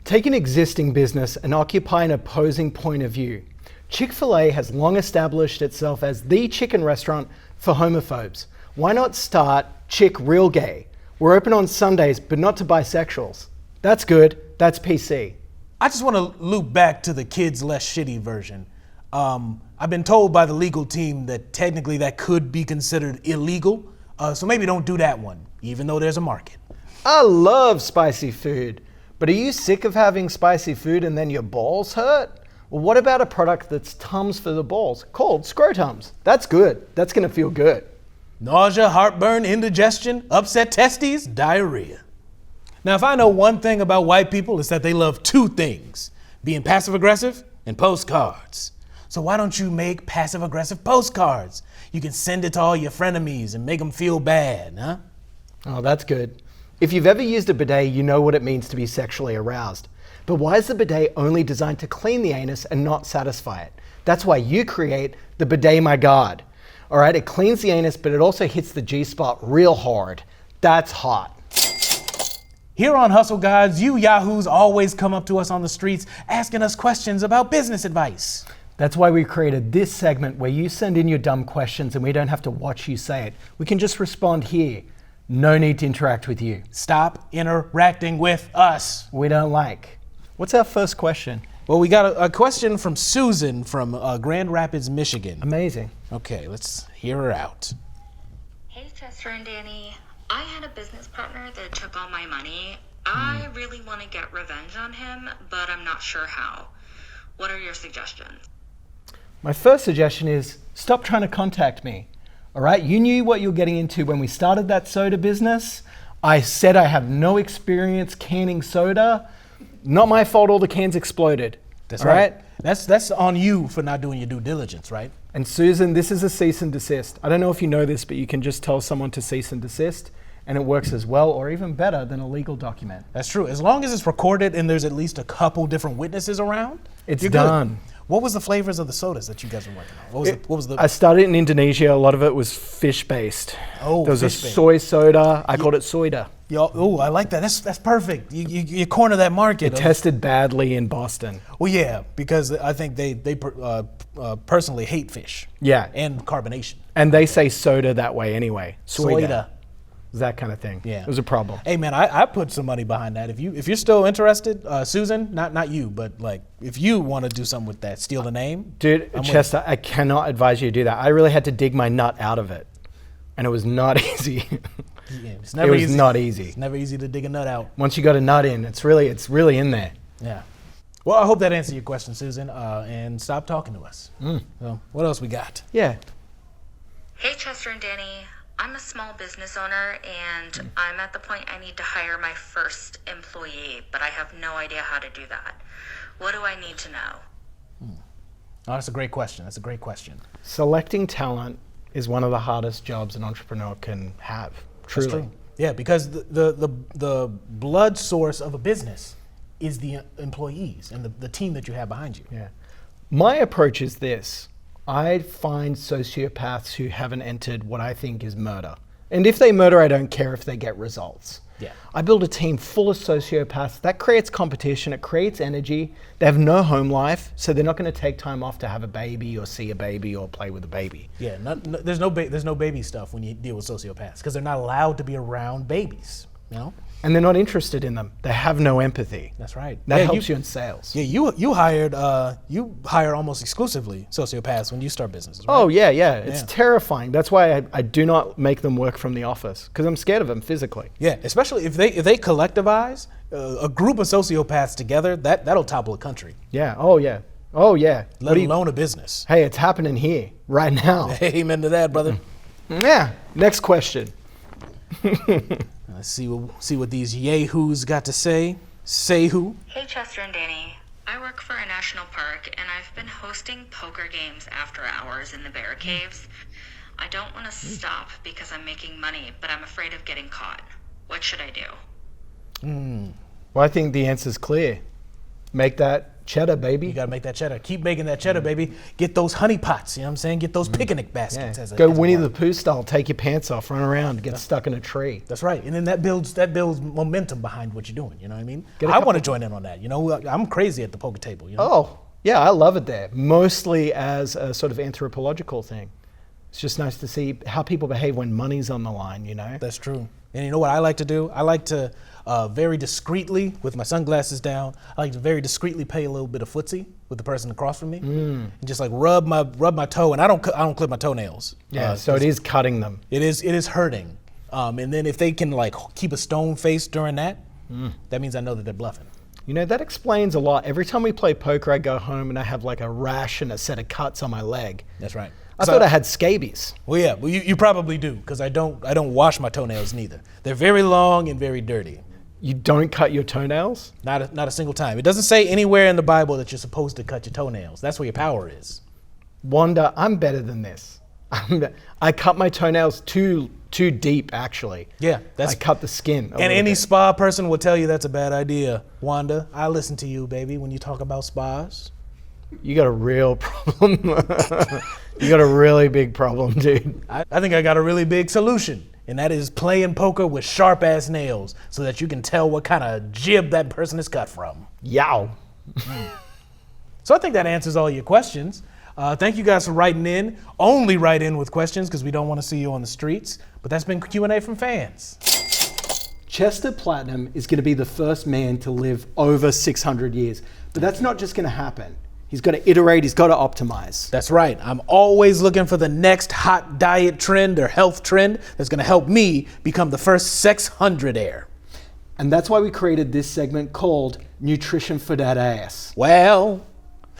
Speaker 2: Take an existing business and occupy an opposing point of view. Chick-fil-A has long established itself as the chicken restaurant for homophobes. Why not start Chick Real Gay? We're open on Sundays, but not to bisexuals. That's good. That's PC.
Speaker 1: I just want to loop back to the kids less shitty version. I've been told by the legal team that technically that could be considered illegal. So maybe don't do that one, even though there's a market.
Speaker 2: I love spicy food, but are you sick of having spicy food and then your balls hurt? Well, what about a product that's Tums for the balls called Scrotums? That's good. That's going to feel good.
Speaker 1: Nausea, heartburn, indigestion, upset testes, diarrhea. Now, if I know one thing about white people, it's that they love two things, being passive-aggressive and postcards. So why don't you make passive-aggressive postcards? You can send it to all your frenemies and make them feel bad, huh?
Speaker 2: Oh, that's good. If you've ever used a bidet, you know what it means to be sexually aroused. But why is the bidet only designed to clean the anus and not satisfy it? That's why you create the Bidet My God. All right, it cleans the anus, but it also hits the G-spot real hard. That's hot.
Speaker 1: Here on Hustle Guides, you yahoos always come up to us on the streets asking us questions about business advice.
Speaker 2: That's why we created this segment where you send in your dumb questions and we don't have to watch you say it. We can just respond here. No need to interact with you.
Speaker 1: Stop interacting with us.
Speaker 2: We don't like. What's our first question?
Speaker 1: Well, we got a question from Susan from Grand Rapids, Michigan.
Speaker 2: Amazing.
Speaker 1: Okay, let's hear her out.
Speaker 3: Hey, Chester and Danny. I had a business partner that took all my money. I really want to get revenge on him, but I'm not sure how. What are your suggestions?
Speaker 2: My first suggestion is stop trying to contact me. All right, you knew what you were getting into when we started that soda business. I said I have no experience canning soda. Not my fault all the cans exploded.
Speaker 1: That's
Speaker 2: all
Speaker 1: right. That's on you for not doing your due diligence, right?
Speaker 2: And Susan, this is a cease and desist. I don't know if you know this, but you can just tell someone to cease and desist, and it works as well or even better than a legal document.
Speaker 1: That's true. As long as it's recorded and there's at least a couple different witnesses around,
Speaker 2: It's
Speaker 1: you're
Speaker 2: done.
Speaker 1: Good. What was the flavors of the sodas that you guys were working on? What was the?
Speaker 2: I started in Indonesia. A lot of it was fish-based.
Speaker 1: Oh,
Speaker 2: there was a
Speaker 1: fish-based.
Speaker 2: soy soda. I called it soida.
Speaker 1: Oh, I like that. That's perfect. You corner that market.
Speaker 2: It tested badly in Boston.
Speaker 1: Well, yeah, because I think they personally hate fish.
Speaker 2: Yeah.
Speaker 1: And carbonation.
Speaker 2: And they say soda that way anyway.
Speaker 1: Soida.
Speaker 2: That kind of thing.
Speaker 1: Yeah.
Speaker 2: It was a problem.
Speaker 1: Hey man, I put some money behind that. If you're still interested, Susan, not you, but like if you want to do something with that, steal the name.
Speaker 2: Dude, Chester, I cannot advise you to do that. I really had to dig my nut out of it. And it was not easy.
Speaker 1: Yeah, it's never
Speaker 2: It was
Speaker 1: easy.
Speaker 2: not easy.
Speaker 1: It's never easy to dig a nut out.
Speaker 2: Once you got a nut in, it's really in there.
Speaker 1: Yeah. Well, I hope that answered your question, Susan. And stop talking to us. So, what else we got?
Speaker 2: Yeah.
Speaker 3: Hey, Chester and Danny. I'm a small business owner, and I'm at the point I need to hire my first employee, but I have no idea how to do that. What do I need to know?
Speaker 1: Oh, that's a great question.
Speaker 2: Selecting talent is one of the hardest jobs an entrepreneur can have. Truly.
Speaker 1: That's true. Yeah, because the blood source of a business is the employees and the team that you have behind you.
Speaker 2: Yeah. My approach is this. I find sociopaths who haven't entered what I think is murder. And if they murder, I don't care if they get results.
Speaker 1: Yeah.
Speaker 2: I build a team full of sociopaths. That creates competition. It creates energy. They have no home life, so they're not going to take time off to have a baby or see a baby or play with a baby.
Speaker 1: Yeah, there's no baby stuff when you deal with sociopaths because they're not allowed to be around babies, you know?
Speaker 2: And they're not interested in them. They have no empathy.
Speaker 1: That's right.
Speaker 2: That
Speaker 1: Yeah,
Speaker 2: helps you in sales.
Speaker 1: Yeah, you hire almost exclusively sociopaths when you start businesses, right?
Speaker 2: Oh, yeah. It's
Speaker 1: Yeah.
Speaker 2: terrifying. That's why I do not make them work from the office, because I'm scared of them physically.
Speaker 1: Yeah, especially if they collectivize a group of sociopaths together, that'll topple a country,
Speaker 2: Yeah. Oh, yeah.
Speaker 1: let alone a business.
Speaker 2: Hey, it's happening here, right now.
Speaker 1: Amen to that, brother.
Speaker 2: Yeah. Next question.
Speaker 1: Let's see what these yahoos got to say. Say who?
Speaker 3: Hey, Chester and Danny. I work for a national park, and I've been hosting poker games after hours in the bear caves. I don't want to stop because I'm making money, but I'm afraid of getting caught. What should I do?
Speaker 2: Well, I think the answer's clear. Make that cheddar, baby.
Speaker 1: You gotta make that cheddar. Keep making that cheddar, baby. Get those honey pots. You know what I'm saying? Get those picnic baskets.
Speaker 2: Yeah. Go Winnie the Pooh style. Take your pants off, run around, get stuck in a tree.
Speaker 1: That's right, and then that builds momentum behind what you're doing. You know what I mean?
Speaker 2: Get a
Speaker 1: I want to
Speaker 2: couple-
Speaker 1: join in on that. You know, I'm crazy at the poker table. You know?
Speaker 2: Oh, yeah, I love it there. Mostly as a sort of anthropological thing. It's just nice to see how people behave when money's on the line, you know?
Speaker 1: That's true. And you know what I like to do? I like to very discreetly, with my sunglasses down, I like to very discreetly play a little bit of footsie. with the person across from me, and just like rub my toe, and I don't clip my toenails.
Speaker 2: Yeah, so it is cutting them.
Speaker 1: It is hurting. And then if they can like keep a stone face during that, that means I know that they're bluffing.
Speaker 2: You know, that explains a lot. Every time we play poker, I go home and I have like a rash and a set of cuts on my leg.
Speaker 1: That's right.
Speaker 2: I thought I had scabies.
Speaker 1: Well, yeah, well, you probably do, because I don't wash my toenails neither. They're very long and very dirty.
Speaker 2: You don't cut your toenails?
Speaker 1: Not a single time. It doesn't say anywhere in the Bible that you're supposed to cut your toenails. That's where your power is.
Speaker 2: Wanda, I'm better than this. I cut my toenails too deep, actually.
Speaker 1: Yeah,
Speaker 2: I cut the skin.
Speaker 1: And any spa person will tell you that's a bad idea. Wanda, I listen to you, baby, when you talk about spas.
Speaker 2: You got a real problem. You got a really big problem, dude.
Speaker 1: I think I got a really big solution, and that is playing poker with sharp-ass nails so that you can tell what kind of jib that person is cut from.
Speaker 2: Yow.
Speaker 1: So I think that answers all your questions. Thank you guys for writing in. Only write in with questions because we don't want to see you on the streets. But that's been Q&A from fans.
Speaker 2: Chester Platinum is going to be the first man to live over 600 years. But that's not just going to happen. He's got to iterate, he's got to optimize.
Speaker 1: That's right. I'm always looking for the next hot diet trend or health trend that's going to help me become the first 600-aire.
Speaker 2: And that's why we created this segment called Nutrition for That Ass.
Speaker 1: Well,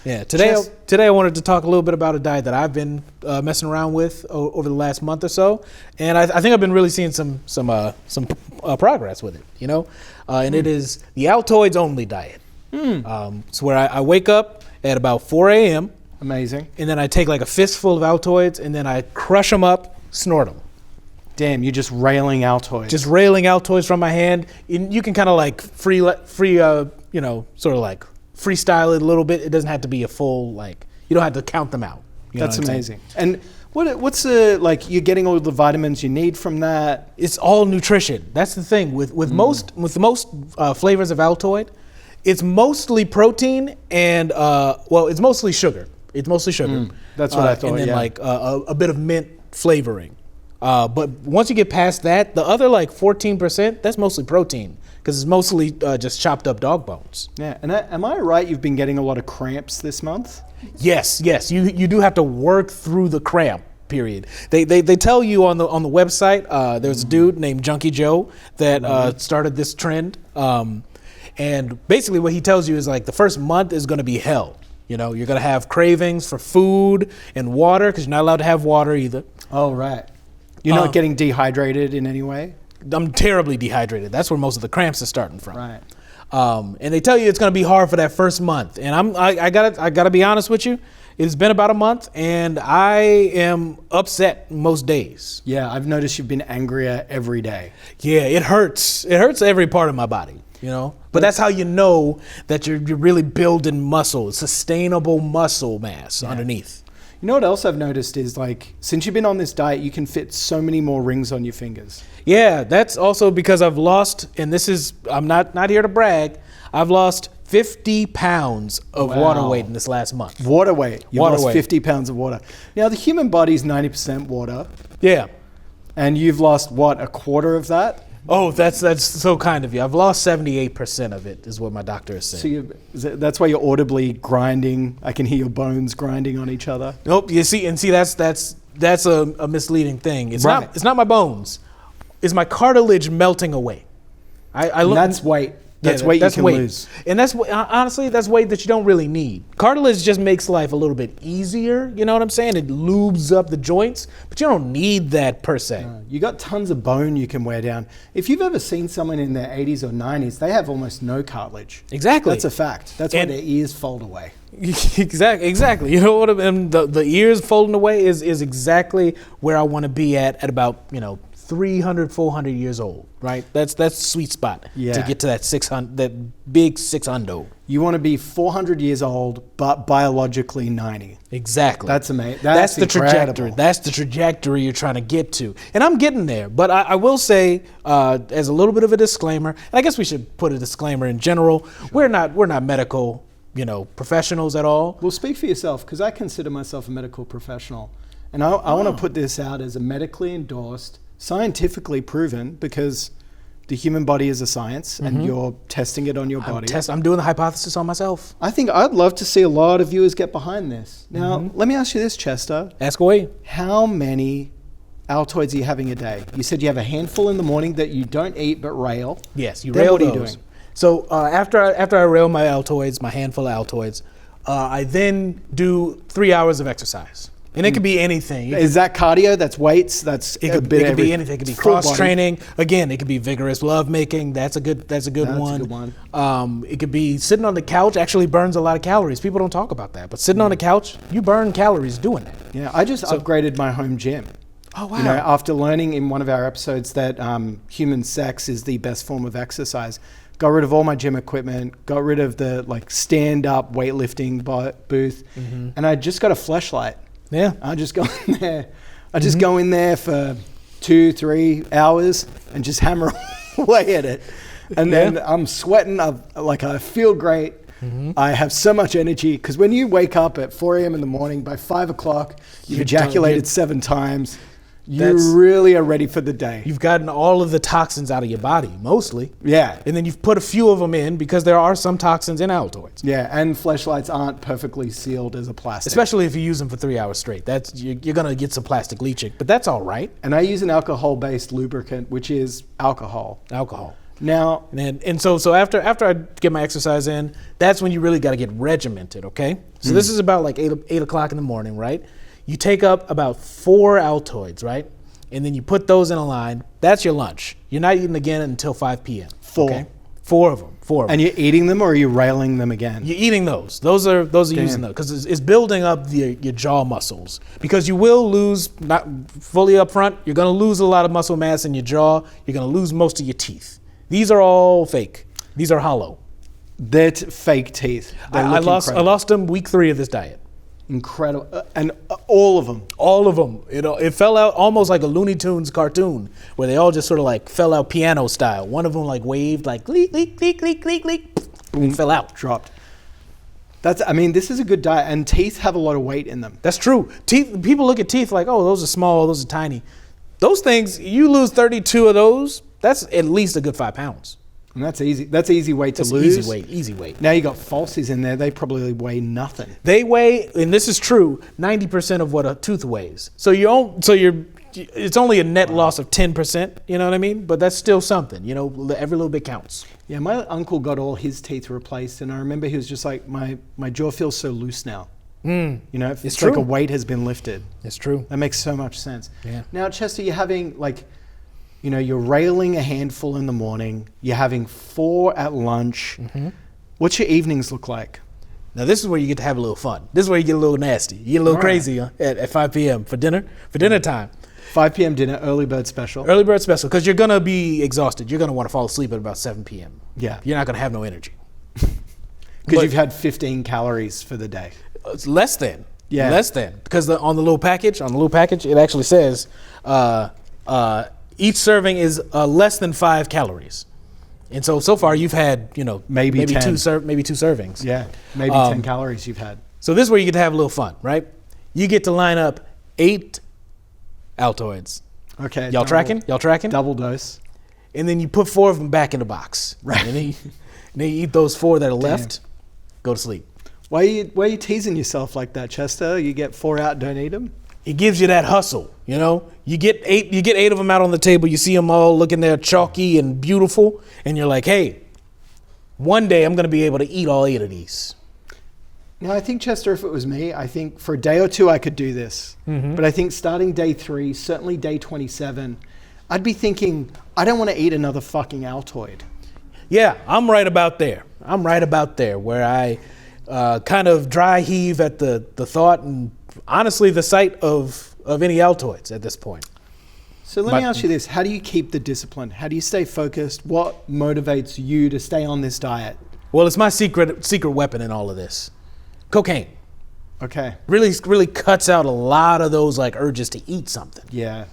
Speaker 1: yeah, today I wanted to talk a little bit about a diet that I've been messing around with over the last month or so, and I think I've been really seeing some progress with it, you know, and it is the Altoids only diet. It's where I wake up at about 4 a.m.
Speaker 2: Amazing.
Speaker 1: And then I take like a fistful of Altoids and then I crush them up, snort them.
Speaker 2: Damn, you're just railing Altoids.
Speaker 1: Just railing Altoids from my hand. And you can kind of like freestyle it a little bit. It doesn't have to be a full, like, you don't have to count them out.
Speaker 2: That's amazing. And what's the, like, you're getting all the vitamins you need from that?
Speaker 1: It's all nutrition. That's the thing. With most flavors of Altoid, it's mostly protein and, it's mostly sugar. It's mostly sugar.
Speaker 2: That's what I thought,
Speaker 1: and then like a bit of mint flavoring. But once you get past that, the other like 14%, that's mostly protein because it's mostly just chopped up dog bones.
Speaker 2: Yeah, and am I right you've been getting a lot of cramps this month?
Speaker 1: Yes. You do have to work through the cramp period. They tell you on the website, there's a dude named Junkie Joe that started this trend. And basically what he tells you is like the first month is going to be hell. You know, you're going to have cravings for food and water because you're not allowed to have water either.
Speaker 2: Oh, right. You're not getting dehydrated in any way?
Speaker 1: I'm terribly dehydrated. That's where most of the cramps are starting from.
Speaker 2: Right.
Speaker 1: And they tell you it's going to be hard for that first month. And I gotta be honest with you. It's been about a month and I am upset most days.
Speaker 2: Yeah, I've noticed you've been angrier every day.
Speaker 1: Yeah, it hurts. It hurts every part of my body, you know? But that's how you know that you're really building muscle, sustainable muscle mass underneath.
Speaker 2: You know what else I've noticed is, like, since you've been on this diet, you can fit so many more rings on your fingers.
Speaker 1: Yeah, that's also because I've lost, and this is, I'm not here to brag, I've lost 50 pounds of water weight in this last month.
Speaker 2: Water weight? You've lost 50 pounds of water. Now, the human body is 90% water.
Speaker 1: Yeah.
Speaker 2: And you've lost, what, a quarter of that?
Speaker 1: Oh, that's so kind of you. I've lost 78% of it, is what my doctor has said.
Speaker 2: So that's why you're audibly grinding. I can hear your bones grinding on each other.
Speaker 1: Nope. You see, that's a misleading thing. It's not my bones. It's my cartilage melting away.
Speaker 2: That's weight. That's weight you can lose.
Speaker 1: And that's honestly, that's weight that you don't really need. Cartilage just makes life a little bit easier. You know what I'm saying? It lubes up the joints, but you don't need that per se.
Speaker 2: You got tons of bone you can wear down. If you've ever seen someone in their 80s or 90s, they have almost no cartilage.
Speaker 1: Exactly.
Speaker 2: That's a fact. That's why their ears fold away.
Speaker 1: Exactly. You know what I mean? The ears folding away is exactly where I want to be at about, 300, 400 years old, right? That's the sweet spot to get to that 600, that big 600.
Speaker 2: You want to be 400 years old, but biologically 90.
Speaker 1: Exactly.
Speaker 2: That's amazing.
Speaker 1: That's the trajectory. That's the trajectory you're trying to get to. And I'm getting there. But I will say, as a little bit of a disclaimer, and I guess we should put a disclaimer in general, we're not medical, professionals at all.
Speaker 2: Well, speak for yourself, because I consider myself a medical professional. And I want to put this out as a medically endorsed, scientifically proven, because the human body is a science and you're testing it on your body.
Speaker 1: I'm doing the hypothesis on myself.
Speaker 2: I think I'd love to see a lot of viewers get behind this. Now, let me ask you this, Chester.
Speaker 1: Ask away.
Speaker 2: How many Altoids are you having a day? You said you have a handful in the morning that you don't eat but rail.
Speaker 1: Yes, you
Speaker 2: Then
Speaker 1: rail
Speaker 2: what are you
Speaker 1: those.
Speaker 2: doing?
Speaker 1: So after I rail my Altoids, my handful of Altoids, I then do 3 hours of exercise. And it could be anything.
Speaker 2: Is that cardio? That's weights? That's
Speaker 1: It could be anything. It could be
Speaker 2: Full
Speaker 1: cross
Speaker 2: body.
Speaker 1: training. Again, it could be vigorous love making. That's a good one.
Speaker 2: That's a good one.
Speaker 1: It could be sitting on the couch. Actually burns a lot of calories. People don't talk about that, but sitting on the couch, you burn calories doing that.
Speaker 2: Yeah, I just upgraded my home gym.
Speaker 1: Oh wow!
Speaker 2: You know, after learning in one of our episodes that human sex is the best form of exercise, got rid of all my gym equipment, got rid of the stand-up weightlifting booth, and I just got a fleshlight.
Speaker 1: Yeah.
Speaker 2: I just go in there. I just go in there for 2-3 hours and just hammer away at it. And then I'm sweating. I feel great. I have so much energy because when you wake up at 4 a.m. in the morning, by 5 o'clock, you've ejaculated 7 times. You really are ready for the day.
Speaker 1: You've gotten all of the toxins out of your body, mostly.
Speaker 2: Yeah.
Speaker 1: And then you've put a few of them in because there are some toxins in Altoids.
Speaker 2: Yeah, and fleshlights aren't perfectly sealed as a plastic.
Speaker 1: Especially if you use them for 3 hours straight. You're going to get some plastic leaching, but that's all right.
Speaker 2: And I use an alcohol-based lubricant, which is alcohol. Now,
Speaker 1: and so after I get my exercise in, that's when you really got to get regimented, okay? So this is about like 8 o'clock in the morning, right? You take up about 4 Altoids, right? And then you put those in a line. That's your lunch. You're not eating again until 5 p.m.
Speaker 2: 4.
Speaker 1: Okay? 4 of them.
Speaker 2: And you're eating them or are you railing them again?
Speaker 1: You're eating those. Those are using those because it's building up your jaw muscles. Because you will lose, not fully up front, you're going to lose a lot of muscle mass in your jaw. You're going to lose most of your teeth. These are all fake. These are hollow.
Speaker 2: They're fake teeth.
Speaker 1: I lost them week 3 of this diet.
Speaker 2: Incredible. And all of them.
Speaker 1: All of them. It fell out almost like a Looney Tunes cartoon where they all just sort of like fell out piano style. One of them like waved like leak, leak, leak, leak, leak, leak, boom, fell out.
Speaker 2: Dropped. This is a good diet, and teeth have a lot of weight in them.
Speaker 1: That's true. Teeth. People look at teeth like, oh, those are small, those are tiny. Those things, you lose 32 of those, that's at least a good 5 pounds.
Speaker 2: And that's easy. That's easy weight to lose.
Speaker 1: Easy weight.
Speaker 2: Now you got falsies in there. They probably weigh nothing.
Speaker 1: They weigh, and this is true, 90% of what a tooth weighs. So it's only a net loss of 10%. You know what I mean? But that's still something. Every little bit counts.
Speaker 2: Yeah, my uncle got all his teeth replaced, and I remember he was just like, my jaw feels so loose now. It's
Speaker 1: true.
Speaker 2: like a weight has been lifted.
Speaker 1: It's true.
Speaker 2: That makes so much sense.
Speaker 1: Yeah.
Speaker 2: Now, Chester, you're having you're railing a handful in the morning. You're having 4 at lunch. What's your evenings look like?
Speaker 1: Now, this is where you get to have a little fun. This is where you get a little nasty. You get a little crazy at 5 p.m. for dinner time.
Speaker 2: 5 p.m. dinner, early bird special.
Speaker 1: Early bird special, because you're going to be exhausted. You're going to want to fall asleep at about 7 p.m.
Speaker 2: Yeah.
Speaker 1: You're not going to have no energy.
Speaker 2: Because you've had 15 calories for the day.
Speaker 1: It's less than.
Speaker 2: Yeah.
Speaker 1: Less than. Because on the little package, it actually says each serving is less than 5 calories. And so far you've had,
Speaker 2: maybe 10.
Speaker 1: two servings.
Speaker 2: Yeah, maybe 10 calories you've had.
Speaker 1: So this is where you get to have a little fun, right? You get to line up 8 Altoids.
Speaker 2: Okay.
Speaker 1: Y'all tracking?
Speaker 2: Double dose.
Speaker 1: And then you put 4 of them back in the box.
Speaker 2: Right.
Speaker 1: And then you eat those 4 that are left, go to sleep.
Speaker 2: Why are you teasing yourself like that, Chester? You get 4 out, don't eat them?
Speaker 1: It gives you that hustle, You get 8 of them out on the table. You see them all looking there chalky and beautiful, and you're like, hey, one day I'm going to be able to eat all 8 of these.
Speaker 2: Now, I think, Chester, if it was me, I think for a day or 2 I could do this. But I think starting day 3, certainly day 27, I'd be thinking, I don't want to eat another fucking Altoid.
Speaker 1: Yeah, I'm right about there. Where I kind of dry heave at the thought and honestly the sight of any Altoids at this point.
Speaker 2: So let me ask you this. How do you keep the discipline? How do you stay focused? What motivates you to stay on this diet?
Speaker 1: Well, it's my secret weapon in all of this. Cocaine.
Speaker 2: Okay.
Speaker 1: Really cuts out a lot of those like urges to eat something.
Speaker 2: Yeah.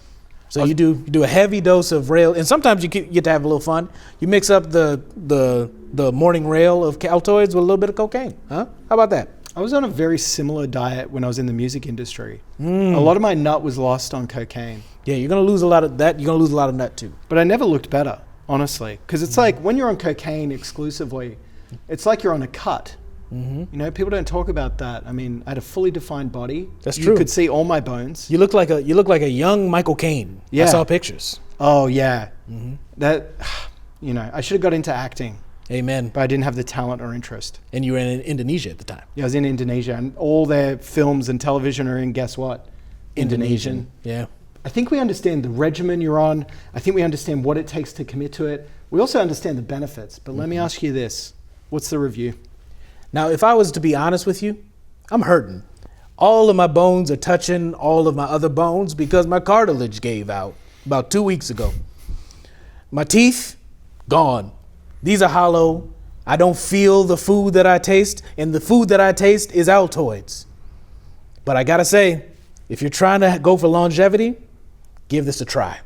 Speaker 1: So you do a heavy dose of rail, and sometimes you get to have a little fun. You mix up the morning rail of Altoids with a little bit of cocaine. Huh? How about that?
Speaker 2: I was on a very similar diet when I was in the music industry. A lot of my nut was lost on cocaine.
Speaker 1: Yeah, you're gonna lose a lot of that. You're gonna lose a lot of nut too.
Speaker 2: But I never looked better. honestly. Because it's like when you're on cocaine exclusively, it's like you're on a cut. You know, people don't talk about that. I mean, I had a fully defined body.
Speaker 1: That's
Speaker 2: You
Speaker 1: true.
Speaker 2: could see all my bones.
Speaker 1: You look like a young Michael Caine.
Speaker 2: Yeah.
Speaker 1: I saw pictures.
Speaker 2: Oh yeah, that. You know, I should have got into acting,
Speaker 1: Amen.
Speaker 2: but I didn't have the talent or interest.
Speaker 1: And you were in Indonesia at the time.
Speaker 2: Yeah, I was in Indonesia, and all their films and television are in, guess what? Indonesian.
Speaker 1: Yeah.
Speaker 2: I think we understand the regimen you're on. I think we understand what it takes to commit to it. We also understand the benefits. But let me ask you this. What's the review?
Speaker 1: Now, if I was to be honest with you, I'm hurting. All of my bones are touching all of my other bones because my cartilage gave out about 2 weeks ago. My teeth, gone. These are hollow. I don't feel the food that I taste, and the food that I taste is Altoids. But I gotta say, if you're trying to go for longevity, give this a try.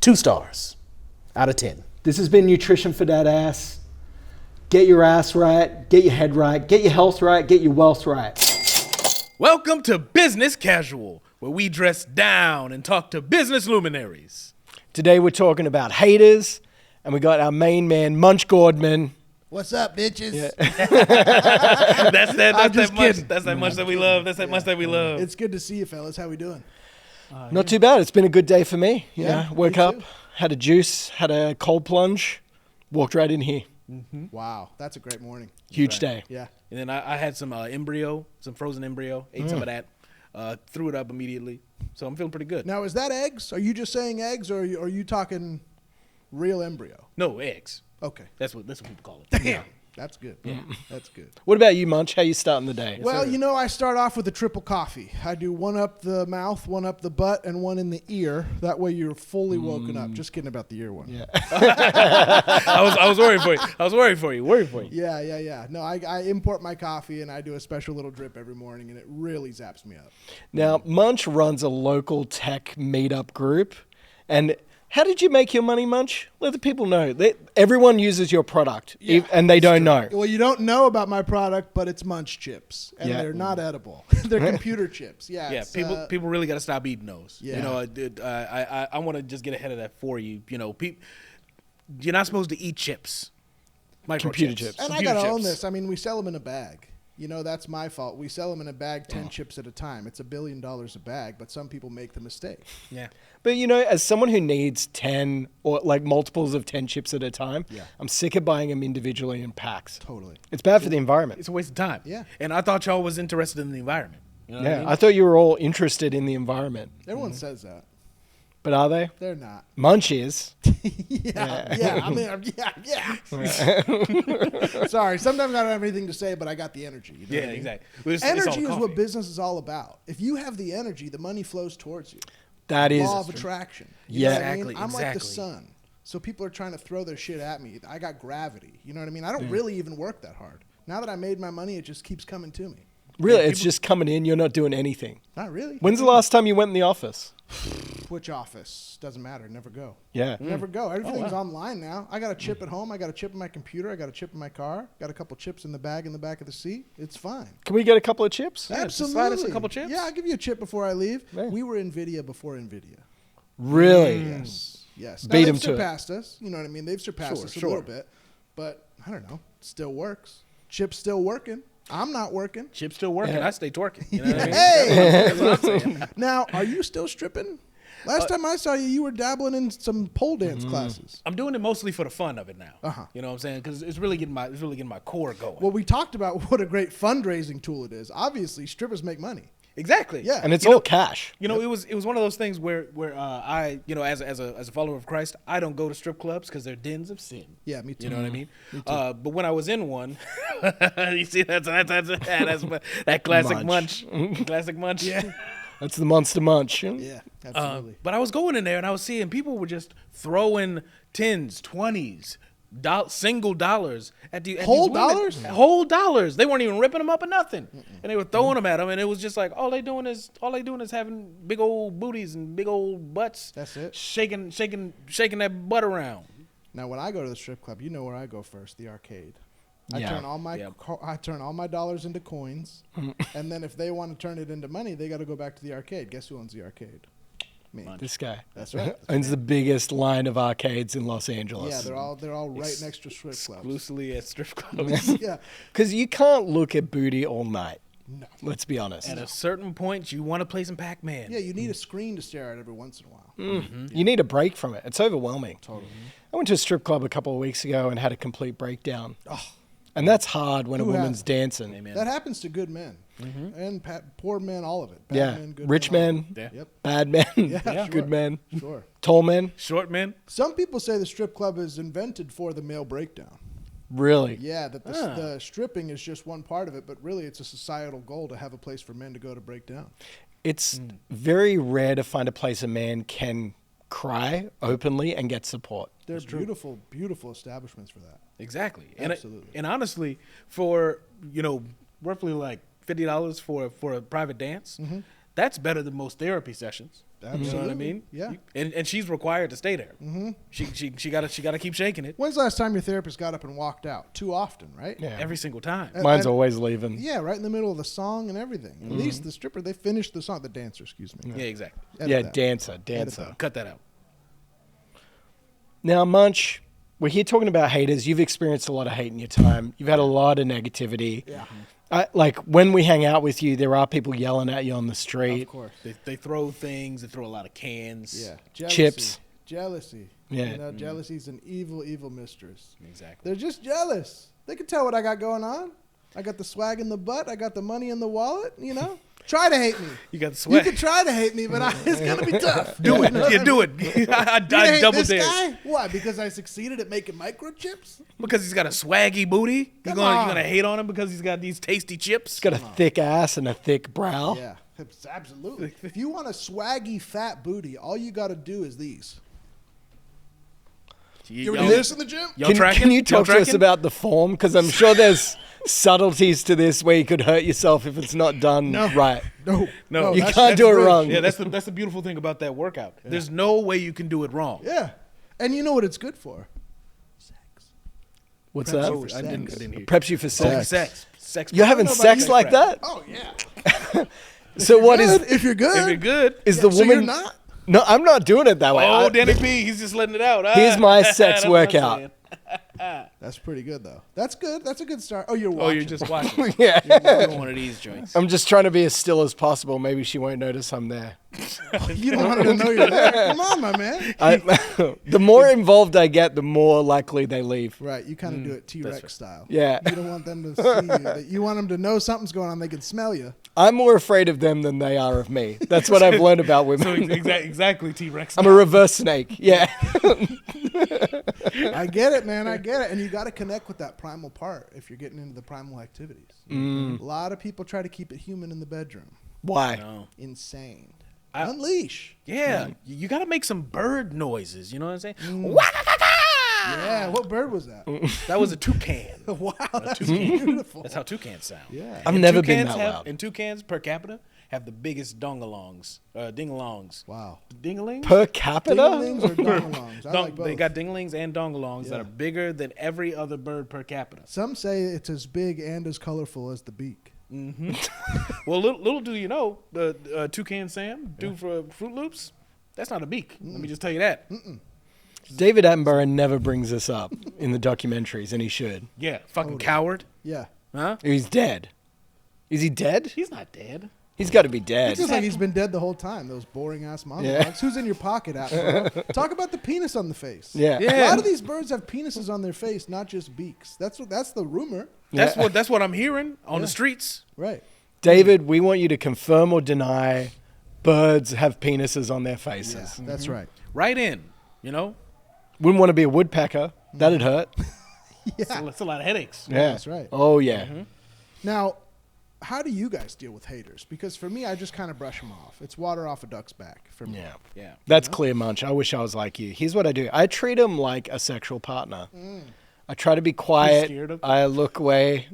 Speaker 1: 2 stars out of 10.
Speaker 2: This has been Nutrition for That Ass. Get your ass right, get your head right, get your health right, get your wealth right.
Speaker 1: Welcome to Business Casual, where we dress down and talk to business luminaries.
Speaker 2: Today we're talking about haters, and we got our main man, Munch Gordman.
Speaker 4: What's up, bitches?
Speaker 1: That's that much.
Speaker 4: kidding.
Speaker 1: That's that much that we love. That's that much that we love.
Speaker 4: It's good to see you, fellas. How we doing?
Speaker 2: Not too bad. It's been a good day for me. You
Speaker 4: Yeah,
Speaker 2: know, woke
Speaker 4: me
Speaker 2: up,
Speaker 4: too.
Speaker 2: had a juice, had a cold plunge, walked right in here.
Speaker 4: Wow, that's a great morning.
Speaker 2: Huge day.
Speaker 4: Yeah.
Speaker 1: And then I had some embryo, some frozen embryo. Ate some of that. Threw it up immediately. So I'm feeling pretty good.
Speaker 4: Now, is that eggs? Are you just saying eggs, or are you talking real embryo?
Speaker 1: No eggs.
Speaker 4: Okay.
Speaker 1: That's what people call it.
Speaker 4: Damn. That's good. Yeah. That's good.
Speaker 2: What about you, Munch? How you starting the day?
Speaker 4: Well, you know, I start off with a triple coffee. I do one up the mouth, one up the butt, and one in the ear. That way you're fully woken up. Just kidding about the ear one.
Speaker 2: Yeah.
Speaker 1: I was worried for you. I was worried for you. Worried for you.
Speaker 4: Yeah. No, I import my coffee, and I do a special little drip every morning, and it really zaps me up.
Speaker 2: Now, Munch runs a local tech meetup group. And how did you make your money, Munch? Let the people know. Everyone uses your product, and they don't know.
Speaker 4: Well, you don't know about my product, but it's Munch chips, and
Speaker 2: Yeah.
Speaker 4: they're not edible. They're computer chips. Yeah.
Speaker 1: Yeah,
Speaker 4: it's,
Speaker 1: people really got to stop eating those.
Speaker 4: Yeah.
Speaker 1: You know, I want to just get ahead of that for you. You know, you're not supposed to eat chips.
Speaker 2: Computer chips.
Speaker 4: And I
Speaker 1: Computer
Speaker 4: gotta own
Speaker 1: chips.
Speaker 4: this. I mean, we sell them in a bag. You know, that's my fault. We sell them in a bag, 10 chips at a time. It's $1 billion a bag, but some people make the mistake.
Speaker 1: Yeah.
Speaker 2: But, you know, as someone who needs 10 or like multiples of 10 chips at a time,
Speaker 4: Yeah.
Speaker 2: I'm sick of buying them individually in packs.
Speaker 4: Totally.
Speaker 2: It's bad for the environment.
Speaker 1: It's a waste of time.
Speaker 4: Yeah.
Speaker 1: And I thought y'all was interested in the environment. You know what I
Speaker 2: Yeah,
Speaker 1: mean?
Speaker 2: I thought you were all interested in the environment.
Speaker 4: Everyone says that.
Speaker 2: But are they?
Speaker 4: They're not.
Speaker 2: Munch is.
Speaker 4: Yeah. I mean, yeah. Sorry. Sometimes I don't have anything to say, but I got the energy. You know
Speaker 1: Yeah,
Speaker 4: what I mean?
Speaker 1: exactly. Well, it's
Speaker 4: Energy
Speaker 1: all
Speaker 4: is what
Speaker 1: coffee.
Speaker 4: business is all about. If you have the energy, the money flows towards you.
Speaker 2: That is.
Speaker 4: Law of attraction. You know what I mean?
Speaker 1: Exactly,
Speaker 4: I'm like the
Speaker 1: exactly.
Speaker 4: sun. So people are trying to throw their shit at me. I got gravity. You know what I mean? I don't really even work that hard. Now that I made my money, it just keeps coming to me.
Speaker 2: Really, it's just coming in. You're not doing anything.
Speaker 4: Not really.
Speaker 2: When's the last time you went in the office?
Speaker 4: Which office? Doesn't matter. Never go.
Speaker 2: Yeah.
Speaker 4: Never go. Everything's online now. I got a chip at home. I got a chip in my computer. I got a chip in my car. Got a couple chips in the bag in the back of the seat. It's fine.
Speaker 2: Can we get a couple of chips?
Speaker 1: Yeah, just
Speaker 4: Absolutely.
Speaker 1: slide us a couple chips.
Speaker 4: Yeah, I'll give you a chip before I leave.
Speaker 2: Yeah.
Speaker 4: We were NVIDIA before NVIDIA.
Speaker 2: Really?
Speaker 4: Yes.
Speaker 2: Beat
Speaker 4: Now,
Speaker 2: 'em
Speaker 4: they've
Speaker 2: to it.
Speaker 4: surpassed us. You know what I mean? They've surpassed
Speaker 1: Sure,
Speaker 4: us a
Speaker 1: sure.
Speaker 4: little bit. But I don't know. It still works. Chip's still working. I'm not working.
Speaker 1: Chip's still working. I stay twerking. You know what I mean?
Speaker 4: Hey!
Speaker 1: That's what I'm saying.
Speaker 4: Now, are you still stripping? Last time I saw you, you were dabbling in some pole dance classes.
Speaker 1: I'm doing it mostly for the fun of it now.
Speaker 4: Uh-huh.
Speaker 1: You know what I'm saying? Because it's really getting my core going.
Speaker 4: Well, we talked about what a great fundraising tool it is. Obviously, strippers make money.
Speaker 1: exactly.
Speaker 4: Yeah.
Speaker 2: And it's all cash.
Speaker 1: You know, it was one of those things where I, you know, as a follower of Christ, I don't go to strip clubs because they're dens of sin.
Speaker 4: Yeah, me too.
Speaker 1: You know what I mean? But when I was in one, you see that's that classic munch. Classic munch.
Speaker 4: Yeah.
Speaker 2: That's the Monster Munch.
Speaker 4: Yeah, absolutely.
Speaker 1: But I was going in there and I was seeing people were just throwing 10s, 20s, single dollars at the
Speaker 4: Whole
Speaker 1: these women.
Speaker 4: dollars?
Speaker 1: Whole dollars. They weren't even ripping them up or nothing, and they were throwing them at them. And it was just like all they doing is having big old booties and big old butts.
Speaker 4: That's it.
Speaker 1: Shaking that butt around.
Speaker 4: Now, when I go to the strip club, you know where I go first, the arcade. I
Speaker 2: Yeah.
Speaker 4: turn all my dollars into coins, and then if they want to turn it into money, they got to go back to the arcade. Guess who owns the arcade? Me.
Speaker 2: This guy.
Speaker 4: That's right.
Speaker 2: Owns the biggest line of arcades in Los Angeles.
Speaker 4: Yeah, they're all right next to strip clubs.
Speaker 1: Exclusively at strip clubs.
Speaker 4: Yeah.
Speaker 2: Because you can't look at booty all night.
Speaker 4: No.
Speaker 2: Let's be honest.
Speaker 1: At a certain point, you want to play some Pac-Man.
Speaker 4: Yeah, you need a screen to stare at every once in a while.
Speaker 2: You need a break from it. It's overwhelming.
Speaker 4: Totally.
Speaker 2: I went to a strip club a couple of weeks ago and had a complete breakdown.
Speaker 4: Oh,
Speaker 2: And that's hard when
Speaker 4: Who
Speaker 2: a woman's
Speaker 4: hasn't?
Speaker 2: dancing.
Speaker 1: Amen.
Speaker 4: that happens to good men and poor men. All of it. Bad
Speaker 2: Yeah.
Speaker 4: men, good
Speaker 2: Rich
Speaker 4: men. all
Speaker 2: men,
Speaker 4: of it.
Speaker 1: Yeah.
Speaker 4: Yep.
Speaker 2: bad men,
Speaker 4: Yeah,
Speaker 2: good
Speaker 4: sure.
Speaker 2: men,
Speaker 4: Sure.
Speaker 2: tall men.
Speaker 1: Short men.
Speaker 4: Some people say the strip club is invented for the male breakdown.
Speaker 2: Really?
Speaker 4: Yeah, that the stripping is just one part of it, but really it's a societal goal to have a place for men to go to break down.
Speaker 2: It's very rare to find a place a man can cry openly and get support.
Speaker 4: They're beautiful, beautiful establishments for that.
Speaker 1: Exactly.
Speaker 4: Absolutely.
Speaker 1: And honestly, for roughly like $50 for a private dance, that's better than most therapy sessions.
Speaker 4: Absolutely.
Speaker 1: You know what I mean?
Speaker 4: Yeah.
Speaker 1: And she's required to stay there. She gotta keep shaking it
Speaker 4: When's the last time your therapist got up and walked out? Too often, right?
Speaker 2: Yeah.
Speaker 1: every single time.
Speaker 2: Mine's
Speaker 4: and-
Speaker 2: always leaving.
Speaker 4: Yeah, right in the middle of the song and everything. At least the stripper, they finished the song. The dancer, excuse me.
Speaker 1: Yeah, exactly.
Speaker 4: Edit
Speaker 2: Yeah,
Speaker 4: that.
Speaker 2: dancer.
Speaker 4: that.
Speaker 1: Cut that out.
Speaker 2: Now, Munch, we're here talking about haters. You've experienced a lot of hate in your time. You've had a lot of negativity.
Speaker 4: Yeah,
Speaker 2: Like when we hang out with you, there are people yelling at you on the street.
Speaker 4: of course.
Speaker 1: They throw things. They throw a lot of cans.
Speaker 4: Yeah, jealousy,
Speaker 2: Chips.
Speaker 4: Jealousy.
Speaker 2: Yeah.
Speaker 4: Jealousy's an evil, evil mistress.
Speaker 1: Exactly.
Speaker 4: They're just jealous. They can tell what I got going on. I got the swag in the butt. I got the money in the wallet. Try to hate me.
Speaker 1: You got the
Speaker 4: You
Speaker 1: sweat.
Speaker 4: can try to hate me, but it's gonna be tough.
Speaker 1: Do it. Yeah, do it. I
Speaker 4: You hate
Speaker 1: double
Speaker 4: this
Speaker 1: dare.
Speaker 4: guy? Why? Because I succeeded at making microchips?
Speaker 1: Because he's got a swaggy booty. You're
Speaker 4: Come
Speaker 1: gonna
Speaker 4: on.
Speaker 1: hate on him because he's got these tasty chips.
Speaker 2: He's got a thick ass and a thick brow.
Speaker 4: Yeah, absolutely. If you want a swaggy fat booty, all you got to do is these. You ever do this in the gym?
Speaker 1: Y'all tracking?
Speaker 2: Can you
Speaker 1: Y'all
Speaker 2: talk to us
Speaker 1: tracking?
Speaker 2: about the form? Because I'm sure there's subtleties to this where you could hurt yourself if it's not done right.
Speaker 4: No,
Speaker 1: No.
Speaker 2: You
Speaker 4: that's-
Speaker 2: can't
Speaker 4: that's
Speaker 2: do it
Speaker 4: rich.
Speaker 2: wrong.
Speaker 1: Yeah, that's the beautiful thing about that workout. There's no way you can do it wrong.
Speaker 4: Yeah, and you know what it's good for? Sex.
Speaker 2: What's
Speaker 4: Preps
Speaker 2: that?
Speaker 4: you for
Speaker 1: I didn't
Speaker 4: sex.
Speaker 1: hear.
Speaker 2: Preps you for
Speaker 1: Oh,
Speaker 2: sex.
Speaker 1: sex.
Speaker 2: You're having
Speaker 4: know about
Speaker 2: sex
Speaker 4: sex
Speaker 2: like
Speaker 1: prep.
Speaker 2: that?
Speaker 4: Oh yeah.
Speaker 2: So what is
Speaker 4: If you're good,
Speaker 1: If you're good.
Speaker 2: is the
Speaker 4: so you're
Speaker 2: woman?
Speaker 4: not.
Speaker 2: No, I'm not doing it that way.
Speaker 1: Oh,
Speaker 2: I-
Speaker 1: Danny P, he's just letting it out.
Speaker 2: Here's my sex
Speaker 1: That's what I'm
Speaker 2: workout.
Speaker 1: saying.
Speaker 4: That's pretty good though. That's good. That's a good start. Oh, you're
Speaker 1: Oh,
Speaker 4: watching.
Speaker 1: you're just watching.
Speaker 2: Yeah.
Speaker 1: You're one of these joints.
Speaker 2: I'm just trying to be as still as possible. Maybe she won't notice I'm there.
Speaker 4: You don't want her to know you're there. Come on, my man.
Speaker 2: The more involved I get, the more likely they leave.
Speaker 4: Right, you kind of do it T-Rex
Speaker 1: right.
Speaker 4: style.
Speaker 2: Yeah.
Speaker 4: You don't want them to see you. You want them to know something's going on. They can smell you.
Speaker 2: I'm more afraid of them than they are of me. That's what I've learned about
Speaker 1: So
Speaker 2: women.
Speaker 1: exactly T-Rex.
Speaker 2: I'm a reverse snake. Yeah.
Speaker 4: I get it, man. I get it. And you got to connect with that primal part if you're getting into the primal activities. A lot of people try to keep it human in the bedroom.
Speaker 2: Why?
Speaker 1: No.
Speaker 4: Insane.
Speaker 1: I-
Speaker 4: Unleash.
Speaker 1: Yeah, you got to make some bird noises. You know what I'm saying?
Speaker 4: Yeah. What bird was that?
Speaker 1: That was a toucan.
Speaker 4: Wow, that's beautiful.
Speaker 1: That's how toucans sound.
Speaker 4: Yeah.
Speaker 2: I've
Speaker 1: And
Speaker 2: never been
Speaker 1: toucans
Speaker 2: that
Speaker 1: have-
Speaker 2: loud.
Speaker 1: And toucans per capita have the biggest dingalongs.
Speaker 4: Wow.
Speaker 1: Dingalings?
Speaker 2: Per capita?
Speaker 4: Dinglings or dongalongs? I like both.
Speaker 1: They got dingalings and dongalongs that
Speaker 4: Yeah.
Speaker 1: are bigger than every other bird per capita.
Speaker 4: Some say it's as big and as colorful as the beak.
Speaker 1: Well, little do you know, the toucan Sam do for Fruit Loops, that's not a beak. Let me just tell you that.
Speaker 2: David Attenborough never brings this up in the documentaries, and he should.
Speaker 1: Yeah, fucking coward.
Speaker 4: Yeah.
Speaker 1: Huh?
Speaker 2: He's dead. Is he dead?
Speaker 1: He's not dead.
Speaker 2: He's got to be dead.
Speaker 4: It feels like he's been dead the whole time. Those boring ass monologues. Who's in your pocket, Attenborough? Talk about the penis on the face.
Speaker 2: Yeah.
Speaker 1: Yeah.
Speaker 4: A lot of these birds have penises on their face, not just beaks. That's the rumor.
Speaker 1: That's what I'm hearing on the streets.
Speaker 4: Right.
Speaker 2: David, we want you to confirm or deny birds have penises on their faces.
Speaker 4: Yeah, that's right.
Speaker 1: Right in, you know?
Speaker 2: Wouldn't want to be a woodpecker. That'd hurt.
Speaker 1: It's a lot of headaches.
Speaker 2: Yeah.
Speaker 4: That's right.
Speaker 2: Oh, yeah.
Speaker 4: Now, how do you guys deal with haters? Because for me, I just kind of brush them off. It's water off a duck's back for me.
Speaker 2: Yeah.
Speaker 1: Yeah.
Speaker 2: That's clear, Munch. I wish I was like you. Here's what I do. I treat him like a sexual partner. I try to be quiet.
Speaker 1: scared of-
Speaker 2: I look away.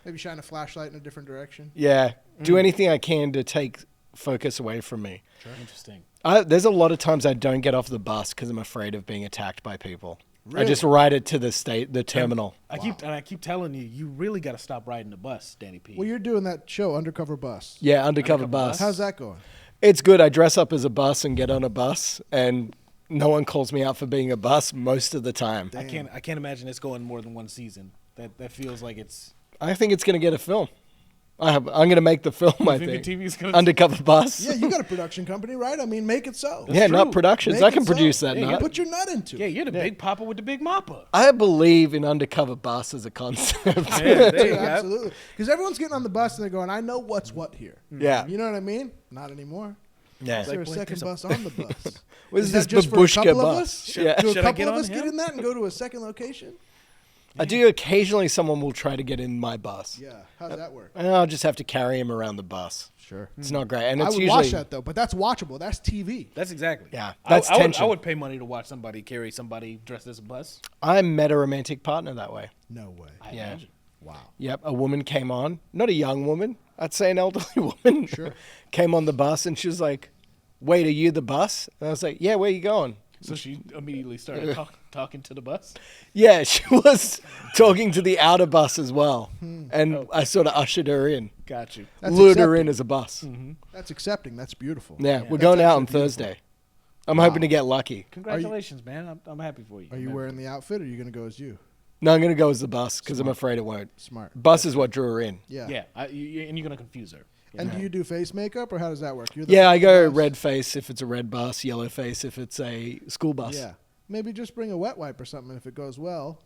Speaker 4: Maybe shine a flashlight in a different direction.
Speaker 2: Yeah. Do anything I can to take focus away from me.
Speaker 1: Interesting.
Speaker 2: There's a lot of times I don't get off the bus because I'm afraid of being attacked by people. I
Speaker 4: Really?
Speaker 2: just ride it to the terminal.
Speaker 1: I keep telling you, you really got to stop riding the bus, Danny P.
Speaker 4: Well, you're doing that show, Undercover Bus.
Speaker 2: Yeah, undercover bus.
Speaker 4: How's that going?
Speaker 2: It's good. I dress up as a bus and get on a bus, and no one calls me out for being a bus most of the time.
Speaker 1: I can't imagine it's going more than one season. That feels like it's.
Speaker 2: I think it's going to get a film. I'm going to make the film, I
Speaker 1: think
Speaker 2: think.
Speaker 1: the TV's gonna
Speaker 2: Undercover Bus.
Speaker 4: Yeah, you got a production company, right? I mean, make it so.
Speaker 2: Yeah,
Speaker 1: true.
Speaker 2: Nut Productions.
Speaker 4: Make
Speaker 2: I
Speaker 4: it
Speaker 2: can
Speaker 4: so.
Speaker 2: produce that,
Speaker 1: Yeah,
Speaker 2: Nut.
Speaker 4: Put your nut into
Speaker 1: Yeah,
Speaker 4: it.
Speaker 1: you're the big papa with the big mopper.
Speaker 2: I believe in Undercover Bus as a concept.
Speaker 1: Yeah, there you
Speaker 4: Yeah,
Speaker 1: go.
Speaker 4: absolutely. Because everyone's getting on the bus and they're going, I know what's what here.
Speaker 2: Yeah.
Speaker 4: You know what I mean? Not anymore.
Speaker 2: Yeah.
Speaker 4: Is there a
Speaker 1: wait,
Speaker 4: second
Speaker 1: there's
Speaker 4: bus on the bus?
Speaker 2: What is
Speaker 4: that
Speaker 2: this
Speaker 4: just for a
Speaker 2: babushka
Speaker 4: couple of
Speaker 2: bus?
Speaker 4: us?
Speaker 2: Yeah.
Speaker 4: Do a
Speaker 1: Should I
Speaker 4: couple
Speaker 1: get
Speaker 4: of
Speaker 1: on
Speaker 4: us
Speaker 1: him?
Speaker 4: get in that and go to a second location?
Speaker 2: I do occasionally someone will try to get in my bus.
Speaker 4: Yeah. How does that work?
Speaker 2: And I'll just have to carry him around the bus.
Speaker 4: Sure.
Speaker 2: It's not great. And
Speaker 4: I
Speaker 2: it's
Speaker 4: would
Speaker 2: usually
Speaker 4: watch that though, but that's watchable. That's TV.
Speaker 1: That's exactly.
Speaker 2: Yeah, that's
Speaker 1: I
Speaker 2: tension.
Speaker 1: would pay money to watch somebody carry somebody dressed as a bus.
Speaker 2: I met a romantic partner that way.
Speaker 4: No way.
Speaker 1: I
Speaker 2: Yeah.
Speaker 1: imagine.
Speaker 4: Wow.
Speaker 2: Yep, a woman came on, not a young woman, I'd say an elderly woman.
Speaker 4: Sure.
Speaker 2: Came on the bus and she was like, "Wait, are you the bus?" And I was like, "Yeah, where you going?"
Speaker 1: So she immediately started talking to the bus.
Speaker 2: Yeah, she was talking to the outer bus as well. And I sort of ushered her in,
Speaker 1: Got you.
Speaker 4: That's
Speaker 2: lured her
Speaker 4: accepting.
Speaker 2: in as a bus.
Speaker 4: That's accepting. That's beautiful.
Speaker 2: Yeah, we're
Speaker 4: That's
Speaker 2: going out
Speaker 4: actually
Speaker 2: on
Speaker 4: beautiful.
Speaker 2: Thursday. I'm hoping to get lucky.
Speaker 1: Congratulations, man. I'm happy for you.
Speaker 4: Are you wearing the outfit or are you going to go as you?
Speaker 2: No, I'm going to go as the bus because I'm afraid it won't.
Speaker 4: Smart.
Speaker 2: Bus is what drew her in.
Speaker 4: Yeah.
Speaker 1: Yeah, and you're gonna confuse her.
Speaker 4: And do you do face makeup or how does that work? You're the
Speaker 2: Yeah, I go
Speaker 4: bus?
Speaker 2: red face if it's a red bus, yellow face if it's a school bus.
Speaker 4: Yeah. Maybe just bring a wet wipe or something if it goes well.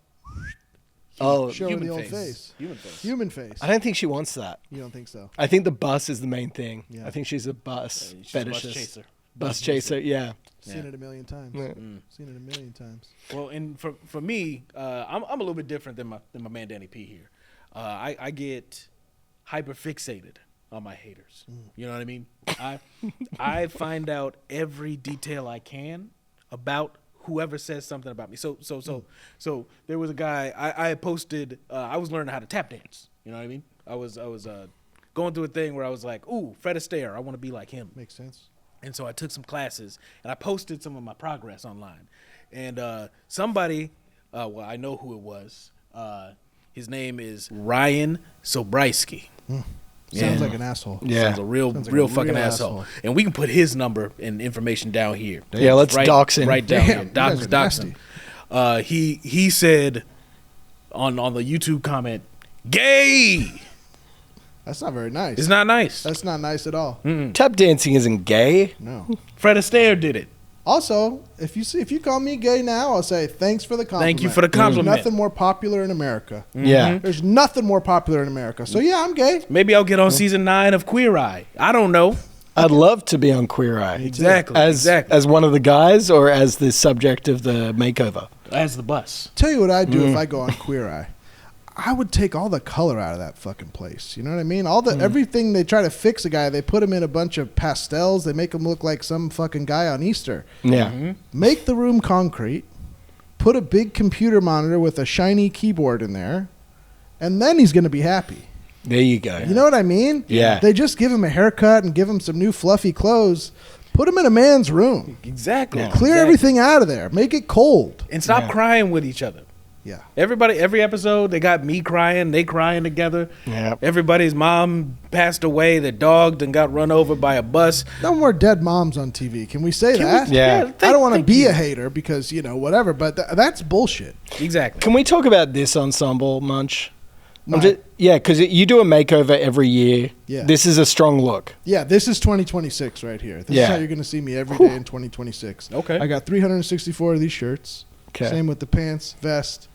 Speaker 2: Oh,
Speaker 4: Show her
Speaker 1: Human
Speaker 4: the old
Speaker 1: face.
Speaker 4: face.
Speaker 1: Human face.
Speaker 4: Human face.
Speaker 2: I don't think she wants that.
Speaker 4: You don't think so?
Speaker 2: I think the bus is the main thing.
Speaker 4: Yeah.
Speaker 2: I think she's a bus
Speaker 1: She's a bus
Speaker 2: fetishist.
Speaker 1: chaser.
Speaker 2: Bus chaser, yeah.
Speaker 4: Seen it a million times.
Speaker 2: Yeah.
Speaker 4: Seen it a million times.
Speaker 1: Well, and for me, I'm a little bit different than my man Danny P here. I get hyper fixated on my haters. You know what I mean? I find out every detail I can about whoever says something about me. So there was a guy I had posted. I was learning how to tap dance. You know what I mean? I was going through a thing where I was like, ooh, Fred Astaire, I want to be like him.
Speaker 4: Makes sense.
Speaker 1: And so I took some classes and I posted some of my progress online. And somebody, well, I know who it was. His name is Ryan Sobrysky.
Speaker 4: Sounds like an asshole.
Speaker 2: Yeah.
Speaker 1: Sounds a real
Speaker 4: Sounds like a
Speaker 1: fucking
Speaker 4: real
Speaker 1: asshole.
Speaker 4: asshole.
Speaker 1: And we can put his number and information down here.
Speaker 2: Yeah, let's dox him.
Speaker 1: Right down
Speaker 4: Damn,
Speaker 1: here.
Speaker 4: you guys are
Speaker 1: Dox him. He said on the YouTube comment, gay.
Speaker 4: That's not very nice.
Speaker 1: It's not nice.
Speaker 4: That's not nice at all.
Speaker 2: Tap dancing isn't gay.
Speaker 4: No.
Speaker 1: Fred Astaire did it.
Speaker 4: Also, if you call me gay now, I'll say thanks for the compliment.
Speaker 1: Thank you for the compliment.
Speaker 4: There's nothing more popular in America.
Speaker 2: Yeah.
Speaker 4: There's nothing more popular in America. So yeah, I'm gay.
Speaker 1: Maybe I'll get on season 9 of Queer Eye. I don't know.
Speaker 2: I'd love to be on Queer Eye.
Speaker 1: Exactly.
Speaker 2: As one of the guys or as the subject of the makeover?
Speaker 1: As the bus.
Speaker 4: Tell you what I'd do if I go on Queer Eye. I would take all the color out of that fucking place. You know what I mean? All the everything they try to fix a guy, they put him in a bunch of pastels. They make him look like some fucking guy on Easter.
Speaker 2: Yeah.
Speaker 4: Make the room concrete. Put a big computer monitor with a shiny keyboard in there, and then he's going to be happy.
Speaker 2: There you go.
Speaker 4: You know what I mean?
Speaker 2: Yeah.
Speaker 4: They just give him a haircut and give him some new fluffy clothes. Put him in a man's room.
Speaker 1: Exactly.
Speaker 2: Yeah.
Speaker 4: Clear
Speaker 1: Exactly.
Speaker 4: everything out of there. Make it cold.
Speaker 1: And stop
Speaker 2: Yeah.
Speaker 1: crying with each other.
Speaker 4: Yeah.
Speaker 1: Every episode, they got me crying, they crying together.
Speaker 2: Yeah.
Speaker 1: Everybody's mom passed away, their dog then got run over by a bus.
Speaker 4: No more dead moms on TV. Can we say that?
Speaker 2: Yeah.
Speaker 4: I don't want to be a hater because, whatever, but that's bullshit.
Speaker 1: Exactly.
Speaker 2: Can we talk about this ensemble, Munch?
Speaker 4: Why?
Speaker 2: Because you do a makeover every year.
Speaker 4: Yeah.
Speaker 2: This is a strong look.
Speaker 4: Yeah, this is 2026 right here. This
Speaker 2: Yeah.
Speaker 4: is how you're going to see me every day in 2026.
Speaker 1: Okay.
Speaker 4: I got 364 of these shirts.
Speaker 2: Okay.
Speaker 4: Same with the pants, vest,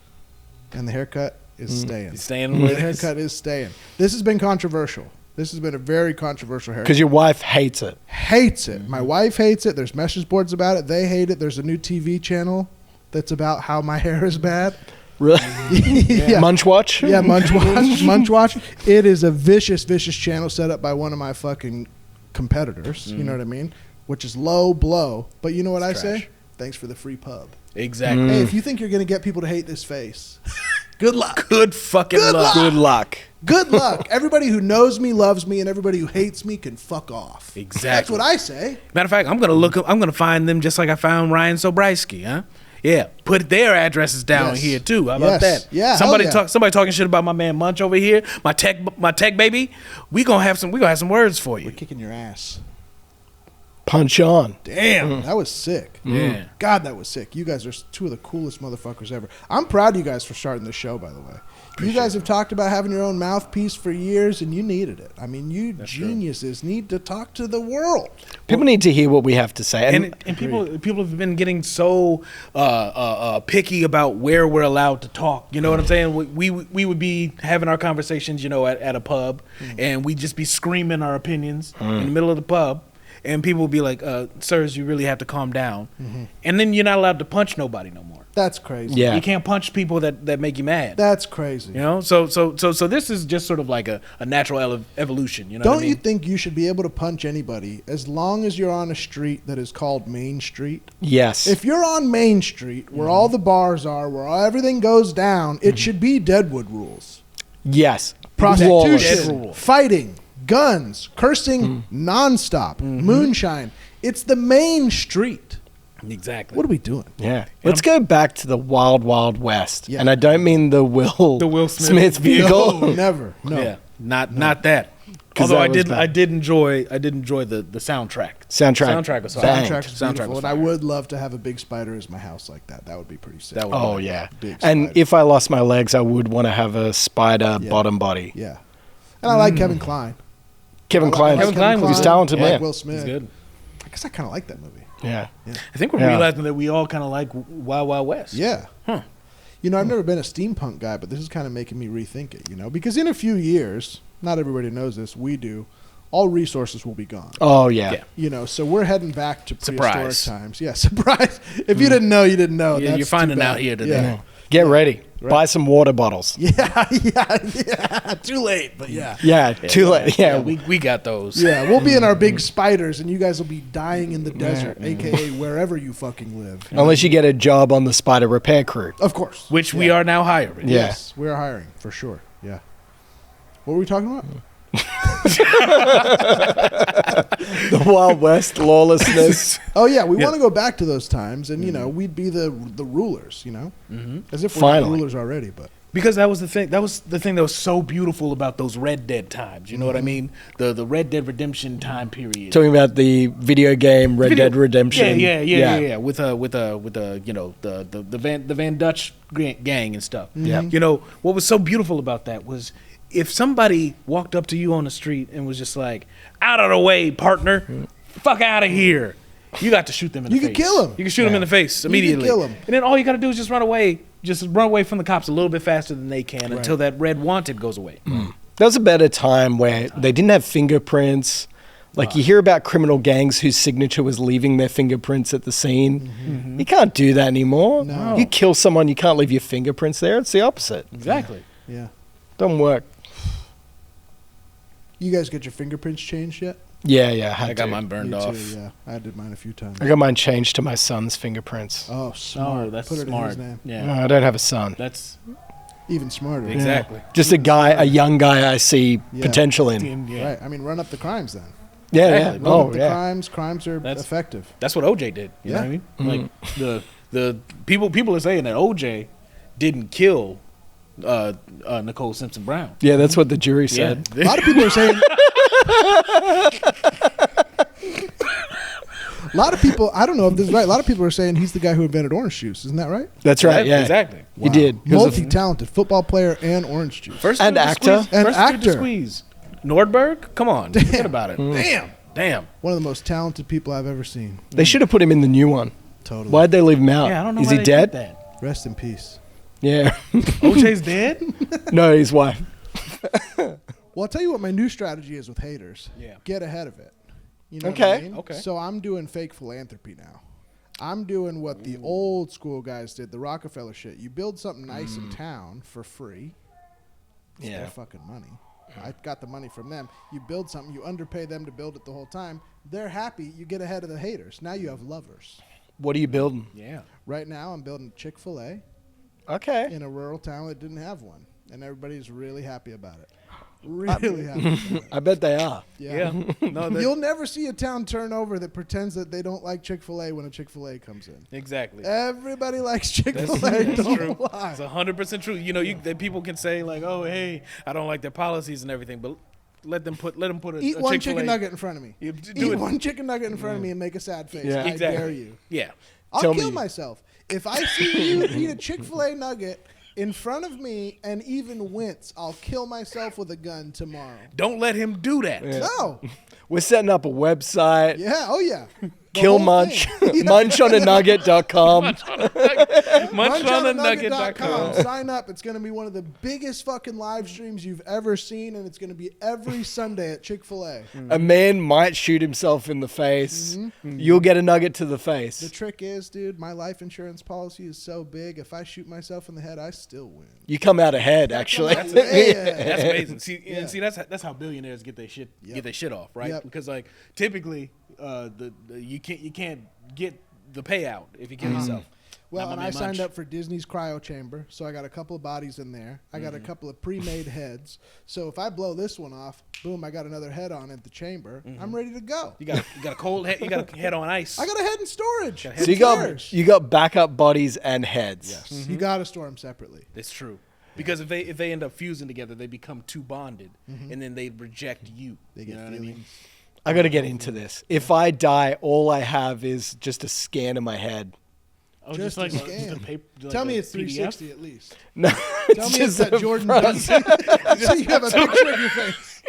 Speaker 4: and the haircut is staying.
Speaker 1: He's staying where
Speaker 4: The
Speaker 1: it is.
Speaker 4: haircut is staying. This has been controversial. This has been a very controversial haircut.
Speaker 2: Because your wife hates it.
Speaker 4: Hates it. My wife hates it. There's message boards about it. They hate it. There's a new TV channel that's about how my hair is bad.
Speaker 2: Really?
Speaker 4: Yeah.
Speaker 2: Munch Watch?
Speaker 4: Yeah, Munch Watch. Munch Watch. It is a vicious, vicious channel set up by one of my fucking competitors. You know what I mean? Which is low blow. But you know what I say? Thanks for the free pub.
Speaker 1: Exactly.
Speaker 4: Hey, if you think you're going to get people to hate this face, good luck.
Speaker 1: Good fucking
Speaker 4: Good
Speaker 1: luck.
Speaker 2: Good luck.
Speaker 4: Good luck. Everybody who knows me loves me, and everybody who hates me can fuck off.
Speaker 1: Exactly.
Speaker 4: That's what I say.
Speaker 1: Matter of fact, I'm gonna find them just like I found Ryan Sobrysky, huh? Yeah, put their addresses down
Speaker 4: Yes.
Speaker 1: here too. How about
Speaker 4: Yes.
Speaker 1: that?
Speaker 4: Yeah,
Speaker 1: Somebody
Speaker 4: hell yeah.
Speaker 1: somebody talking shit about my man Munch over here. My tech baby. We gonna have some words for you.
Speaker 4: We're kicking your ass.
Speaker 2: punch on.
Speaker 4: Damn, that was sick.
Speaker 1: Yeah.
Speaker 4: God, that was sick. You guys are two of the coolest motherfuckers ever. I'm proud of you guys for starting the show, by the way. You guys have talked about having your own mouthpiece for years, and you needed it. I mean, you geniuses need to talk to the world.
Speaker 2: People need to hear what we have to say.
Speaker 1: And people have been getting so picky about where we're allowed to talk. You know what I'm saying? We would be having our conversations, at a pub, and we'd just be screaming our opinions in the middle of the pub, and people would be like, "Sirs, you really have to calm down." And then you're not allowed to punch nobody no more.
Speaker 4: That's crazy.
Speaker 2: Yeah.
Speaker 1: You can't punch people that make you mad.
Speaker 4: That's crazy.
Speaker 1: So this is just sort of like a natural evolution. You know
Speaker 4: Don't
Speaker 1: what I mean?
Speaker 4: you think you should be able to punch anybody as long as you're on a street that is called Main Street?
Speaker 2: yes.
Speaker 4: If you're on Main Street, where all the bars are, where everything goes down, it should be Deadwood rules.
Speaker 2: yes.
Speaker 4: Prostitution,
Speaker 1: Lawless.
Speaker 4: fighting, guns, cursing nonstop, moonshine. It's the Main Street.
Speaker 1: Exactly.
Speaker 4: What are we doing?
Speaker 2: Yeah. Let's go back to the wild, wild west.
Speaker 4: Yeah.
Speaker 2: And I don't mean the Will
Speaker 1: Smith
Speaker 2: vehicle.
Speaker 4: No, never. No.
Speaker 1: Yeah. Not that.
Speaker 2: 'Cause
Speaker 1: Although
Speaker 2: that was
Speaker 1: I
Speaker 2: bad.
Speaker 1: did enjoy the soundtrack.
Speaker 2: Soundtrack
Speaker 1: Was
Speaker 2: banged.
Speaker 1: fire.
Speaker 4: Soundtrack's
Speaker 1: Soundtrack
Speaker 4: beautiful,
Speaker 1: was
Speaker 4: and I
Speaker 1: fire.
Speaker 4: would love to have a big spider as my house like that. That would be pretty sick.
Speaker 1: That would-
Speaker 2: Oh, yeah.
Speaker 4: Big
Speaker 2: And
Speaker 4: spider.
Speaker 2: if I lost my legs, I would want to have a spider
Speaker 4: Yeah.
Speaker 2: bottom body.
Speaker 4: Yeah. And I like Kevin Kline.
Speaker 2: Kevin Kline.
Speaker 1: Kevin Kline was
Speaker 2: He's
Speaker 1: good.
Speaker 2: talented,
Speaker 4: I like
Speaker 2: man.
Speaker 4: Will
Speaker 1: It's
Speaker 4: Smith.
Speaker 1: good.
Speaker 4: I guess I kind of like that movie.
Speaker 2: Yeah.
Speaker 1: I think we're
Speaker 2: Yeah.
Speaker 1: realizing that we all kind of like Wild Wild West.
Speaker 4: Yeah.
Speaker 1: Huh.
Speaker 4: I've never been a steampunk guy, but this is kind of making me rethink it, because in a few years, not everybody knows this, we do, all resources will be gone.
Speaker 2: Oh, yeah.
Speaker 1: Yeah.
Speaker 4: So we're heading back to prehistoric
Speaker 1: Surprise.
Speaker 4: times. Yeah, surprise. If you didn't know, you didn't know.
Speaker 1: Yeah,
Speaker 4: That's
Speaker 1: you're
Speaker 4: too
Speaker 1: finding
Speaker 4: bad.
Speaker 1: out here today.
Speaker 4: Yeah.
Speaker 2: Get ready.
Speaker 4: Right.
Speaker 2: Buy some water bottles.
Speaker 4: Yeah, yeah. Too late, but yeah.
Speaker 2: Yeah, too late. Yeah.
Speaker 1: we got those.
Speaker 4: Yeah, we'll be in our big spiders, and you guys will be dying in the desert, a.k.a. wherever you fucking live.
Speaker 2: Unless you get a job on the spider repair crew.
Speaker 4: Of course.
Speaker 1: Which we are now hiring.
Speaker 2: Yeah.
Speaker 4: Yes, we're hiring, for sure. Yeah. What were we talking about?
Speaker 2: The Wild West, lawlessness.
Speaker 4: Oh, yeah, we
Speaker 1: Yeah.
Speaker 4: want to go back to those times, and, we'd be the rulers, As if we're
Speaker 2: Finally.
Speaker 4: not rulers already, but...
Speaker 1: Because that was the thing. That was the thing that was so beautiful about those Red Dead times. You know what I mean? The Red Dead Redemption time period.
Speaker 2: Talking about the video game Red
Speaker 1: Video-
Speaker 2: Dead Redemption.
Speaker 1: Yeah. With the Van Dutch gang and stuff.
Speaker 2: Yeah.
Speaker 1: What was so beautiful about that was if somebody walked up to you on the street and was just like, "Out of the way, partner, fuck out of here," you got to shoot them in the
Speaker 4: You
Speaker 1: face.
Speaker 4: could kill 'em.
Speaker 1: You can shoot them in the face
Speaker 4: can
Speaker 1: immediately.
Speaker 4: kill 'em.
Speaker 1: And then all you got to do is just run away. Just run away from the cops a little bit faster than they can until that red wanted goes away.
Speaker 2: That was a better time where they didn't have fingerprints. Like you hear about criminal gangs whose signature was leaving their fingerprints at the scene. You can't do that anymore.
Speaker 4: No.
Speaker 2: You kill someone, you can't leave your fingerprints there. It's the opposite.
Speaker 1: Exactly.
Speaker 4: Yeah.
Speaker 2: Doesn't work.
Speaker 4: You guys get your fingerprints changed yet?
Speaker 2: Yeah, I had
Speaker 1: I got
Speaker 2: to.
Speaker 1: mine burned
Speaker 4: Me
Speaker 1: off.
Speaker 4: too, yeah. I did mine a few times.
Speaker 2: I got mine changed to my son's fingerprints.
Speaker 4: Oh, smart.
Speaker 1: Oh, that's
Speaker 4: Put it
Speaker 1: smart.
Speaker 4: in his name.
Speaker 1: Yeah.
Speaker 2: I don't have a son.
Speaker 1: That's
Speaker 4: Even smarter.
Speaker 1: exactly.
Speaker 2: Just a young guy I see
Speaker 4: Yeah.
Speaker 2: potential in.
Speaker 1: Yeah.
Speaker 4: Right. I mean, run up the crimes then.
Speaker 2: Yeah,
Speaker 1: Exactly.
Speaker 2: yeah.
Speaker 4: Run
Speaker 2: Oh,
Speaker 4: up the
Speaker 2: yeah.
Speaker 4: crimes. Crimes are
Speaker 1: That's-
Speaker 4: effective.
Speaker 1: That's what OJ did. You know what I mean? Like the people are saying that OJ didn't kill Nicole Simpson Brown.
Speaker 2: Yeah, that's what the jury said.
Speaker 4: A lot of people are saying. A lot of people, I don't know if this is right. A lot of people are saying he's the guy who invented orange juice. Isn't that right?
Speaker 2: That's right, yeah.
Speaker 1: Exactly.
Speaker 2: He did. He was a-
Speaker 4: Multi-talented football player and orange juice.
Speaker 1: First
Speaker 2: And
Speaker 1: dude to
Speaker 2: actor.
Speaker 1: squeeze-
Speaker 4: And
Speaker 1: first dude to
Speaker 4: actor.
Speaker 1: squeeze. Nordberg? Come on. Forget about it. Damn.
Speaker 4: One of the most talented people I've ever seen.
Speaker 2: They should have put him in the new one.
Speaker 4: Totally.
Speaker 2: Why'd they leave him out?
Speaker 1: Yeah, I don't know
Speaker 2: Is
Speaker 1: why
Speaker 2: he
Speaker 1: they
Speaker 2: dead?
Speaker 1: did that.
Speaker 4: Rest in peace.
Speaker 2: Yeah.
Speaker 1: OJ's dead?
Speaker 2: No, his wife.
Speaker 4: Well, I'll tell you what my new strategy is with haters.
Speaker 1: Yeah.
Speaker 4: Get ahead of it. You know
Speaker 2: Okay.
Speaker 4: what I mean?
Speaker 1: Okay.
Speaker 4: So I'm doing fake philanthropy now. I'm doing what the old school guys did, the Rockefeller shit. You build something nice in town for free. It's
Speaker 2: Yeah.
Speaker 4: their fucking money. I got the money from them. You build something, you underpay them to build it the whole time. They're happy. You get ahead of the haters. Now you have lovers.
Speaker 2: What are you building?
Speaker 1: Yeah.
Speaker 4: Right now, I'm building Chick-fil-A
Speaker 2: Okay.
Speaker 4: in a rural town that didn't have one, and everybody's really happy about it. Really happy about it.
Speaker 2: I bet they are.
Speaker 1: Yeah. No,
Speaker 4: You'll never see a town turn over that pretends that they don't like Chick-fil-A when a Chick-fil-A comes in.
Speaker 1: exactly.
Speaker 4: Everybody likes
Speaker 1: That's,
Speaker 4: Chick-fil-A.
Speaker 1: that's
Speaker 4: Don't
Speaker 1: true.
Speaker 4: lie.
Speaker 1: It's 100% true. You know, that people can say like, "Oh, hey, I don't like their policies and everything," but let them put a
Speaker 4: Eat one
Speaker 1: Chick-fil-A.
Speaker 4: chicken nugget in front of me.
Speaker 1: Yeah,
Speaker 4: Eat one chicken nugget in front of me and make a sad face.
Speaker 2: Yeah.
Speaker 4: I
Speaker 1: Exactly.
Speaker 4: dare you.
Speaker 1: Yeah.
Speaker 4: I'll
Speaker 2: Tell
Speaker 4: kill
Speaker 2: me.
Speaker 4: myself. If I see you eat a Chick-fil-A nugget in front of me and even wince, I'll kill myself with a gun tomorrow.
Speaker 1: Don't let him do that.
Speaker 2: Yeah.
Speaker 4: No.
Speaker 2: We're setting up a website.
Speaker 4: Yeah. Oh, yeah. The
Speaker 2: Kill
Speaker 4: whole
Speaker 2: Munch.
Speaker 4: thing.
Speaker 2: Munchonanugget.com.
Speaker 1: Munchonanugget.com.
Speaker 4: Sign up. It's going to be one of the biggest fucking live streams you've ever seen, and it's going to be every Sunday at Chick-fil-A.
Speaker 2: A man might shoot himself in the face. You'll get a nugget to the face.
Speaker 4: The trick is, dude, my life insurance policy is so big, if I shoot myself in the head, I still win.
Speaker 2: You come out ahead, actually.
Speaker 1: That's amazing. See,
Speaker 4: Yeah.
Speaker 1: and see, that's how billionaires get their shit off, right?
Speaker 4: Yep.
Speaker 1: Because like typically, you can't get the payout if you kill yourself.
Speaker 4: Well,
Speaker 1: Not
Speaker 4: and
Speaker 1: my
Speaker 4: I
Speaker 1: man
Speaker 4: signed
Speaker 1: Munch.
Speaker 4: up for Disney's cryo chamber, so I got a couple of bodies in there. I got a couple of pre-made heads. So if I blow this one off, boom, I got another head on at the chamber. I'm ready to go.
Speaker 1: You got a cold head. You got a head on ice.
Speaker 4: I got a head in storage.
Speaker 1: Got a
Speaker 2: So
Speaker 1: head
Speaker 2: you got backup bodies and heads.
Speaker 4: Yes. You got to store them separately.
Speaker 1: It's true. Because if they end up fusing together, they become too bonded, and then they reject you.
Speaker 4: They get
Speaker 1: you know what I
Speaker 4: feelings.
Speaker 1: mean?
Speaker 2: I got to get into this. If I die, all I have is just a scan of my head.
Speaker 1: Oh,
Speaker 4: Just a scan.
Speaker 1: just a paper, like
Speaker 4: Tell me
Speaker 1: a
Speaker 4: it's
Speaker 1: PDF?
Speaker 4: 360 at least.
Speaker 2: No,
Speaker 4: Tell me it's that
Speaker 2: a
Speaker 4: Jordan
Speaker 2: front.
Speaker 4: Peterson. So you have a picture of your face.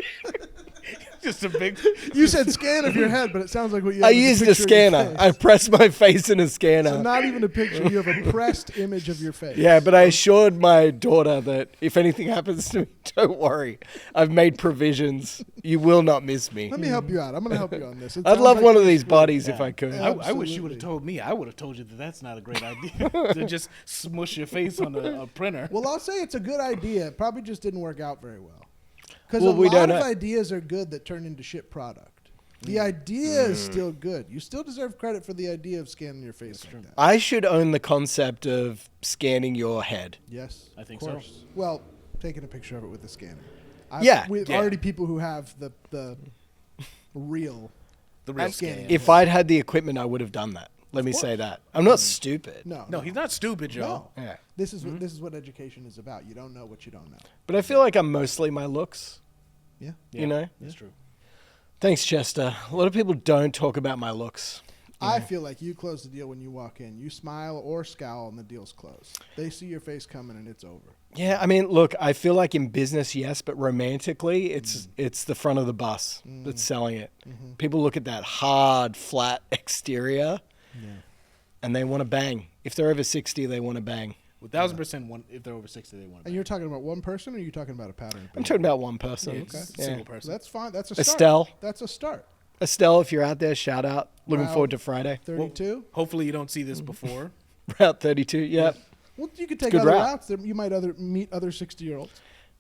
Speaker 1: Just a big.
Speaker 4: You said scan of your head, but it sounds like what you
Speaker 2: I
Speaker 4: have is
Speaker 2: used a
Speaker 4: picture of your
Speaker 2: scanner.
Speaker 4: face.
Speaker 2: I pressed my face in a scanner.
Speaker 4: So not even a picture. You have a pressed image of your face.
Speaker 2: Yeah, but I assured my daughter that if anything happens to me, don't worry. I've made provisions. You will not miss me.
Speaker 4: Let me help you out. I'm going to help you on this. It
Speaker 2: I'd
Speaker 4: sounds
Speaker 2: love
Speaker 4: like
Speaker 2: one of
Speaker 4: you're
Speaker 2: these
Speaker 4: screwed.
Speaker 2: bodies if I could.
Speaker 4: Yeah.
Speaker 1: I wish you would
Speaker 4: Absolutely.
Speaker 1: have told me. I would have told you that that's not a great idea to just smush your face on a printer.
Speaker 4: Well, I'll say it's a good idea. It probably just didn't work out very well. Because
Speaker 2: Well,
Speaker 4: a
Speaker 2: we
Speaker 4: lot
Speaker 2: don't
Speaker 4: of
Speaker 2: know.
Speaker 4: ideas are good that turn into shit product. The idea is still good. You still deserve credit for the idea of scanning your face like that.
Speaker 2: I should own the concept of scanning your head.
Speaker 4: Yes,
Speaker 1: I think
Speaker 4: of
Speaker 1: so.
Speaker 4: course. Well, taking a picture of it with a scanner.
Speaker 2: Yeah.
Speaker 4: With
Speaker 1: Yeah.
Speaker 4: already people who have the real.
Speaker 1: The real
Speaker 4: scanning.
Speaker 1: scan.
Speaker 2: If I'd had the equipment, I would have done that. Let me say that. I'm not stupid.
Speaker 4: No,
Speaker 1: He's not stupid, y'all.
Speaker 4: No.
Speaker 2: Yeah.
Speaker 4: This is what education is about. You don't know what you don't know.
Speaker 2: But I feel like I'm mostly my looks.
Speaker 4: Yeah.
Speaker 2: You know?
Speaker 1: That's true.
Speaker 2: Thanks, Chester. A lot of people don't talk about my looks.
Speaker 4: I feel like you close the deal when you walk in. You smile or scowl and the deal's closed. They see your face coming and it's over.
Speaker 2: Yeah, I mean, look, I feel like in business, yes, but romantically, it's the front of the bus that's selling it. People look at that hard, flat exterior, and they want to bang. If they're over 60, they want to bang.
Speaker 1: 1,000%. If they're over 60, they want to.
Speaker 4: And you're talking about one person, or are you talking about a pattern?
Speaker 2: I'm talking about one person.
Speaker 1: Okay.
Speaker 2: Yeah.
Speaker 1: Single person.
Speaker 4: That's fine. That's a start.
Speaker 2: Estelle.
Speaker 4: That's a start.
Speaker 2: Estelle, if you're out there, shout out. Looking
Speaker 4: Wow.
Speaker 2: forward to Friday.
Speaker 4: 32.
Speaker 1: Hopefully, you don't see this before.
Speaker 2: Route 32, yep.
Speaker 4: Well, you could take
Speaker 2: good
Speaker 4: other
Speaker 2: route.
Speaker 4: routes. You might meet other 60-year-olds.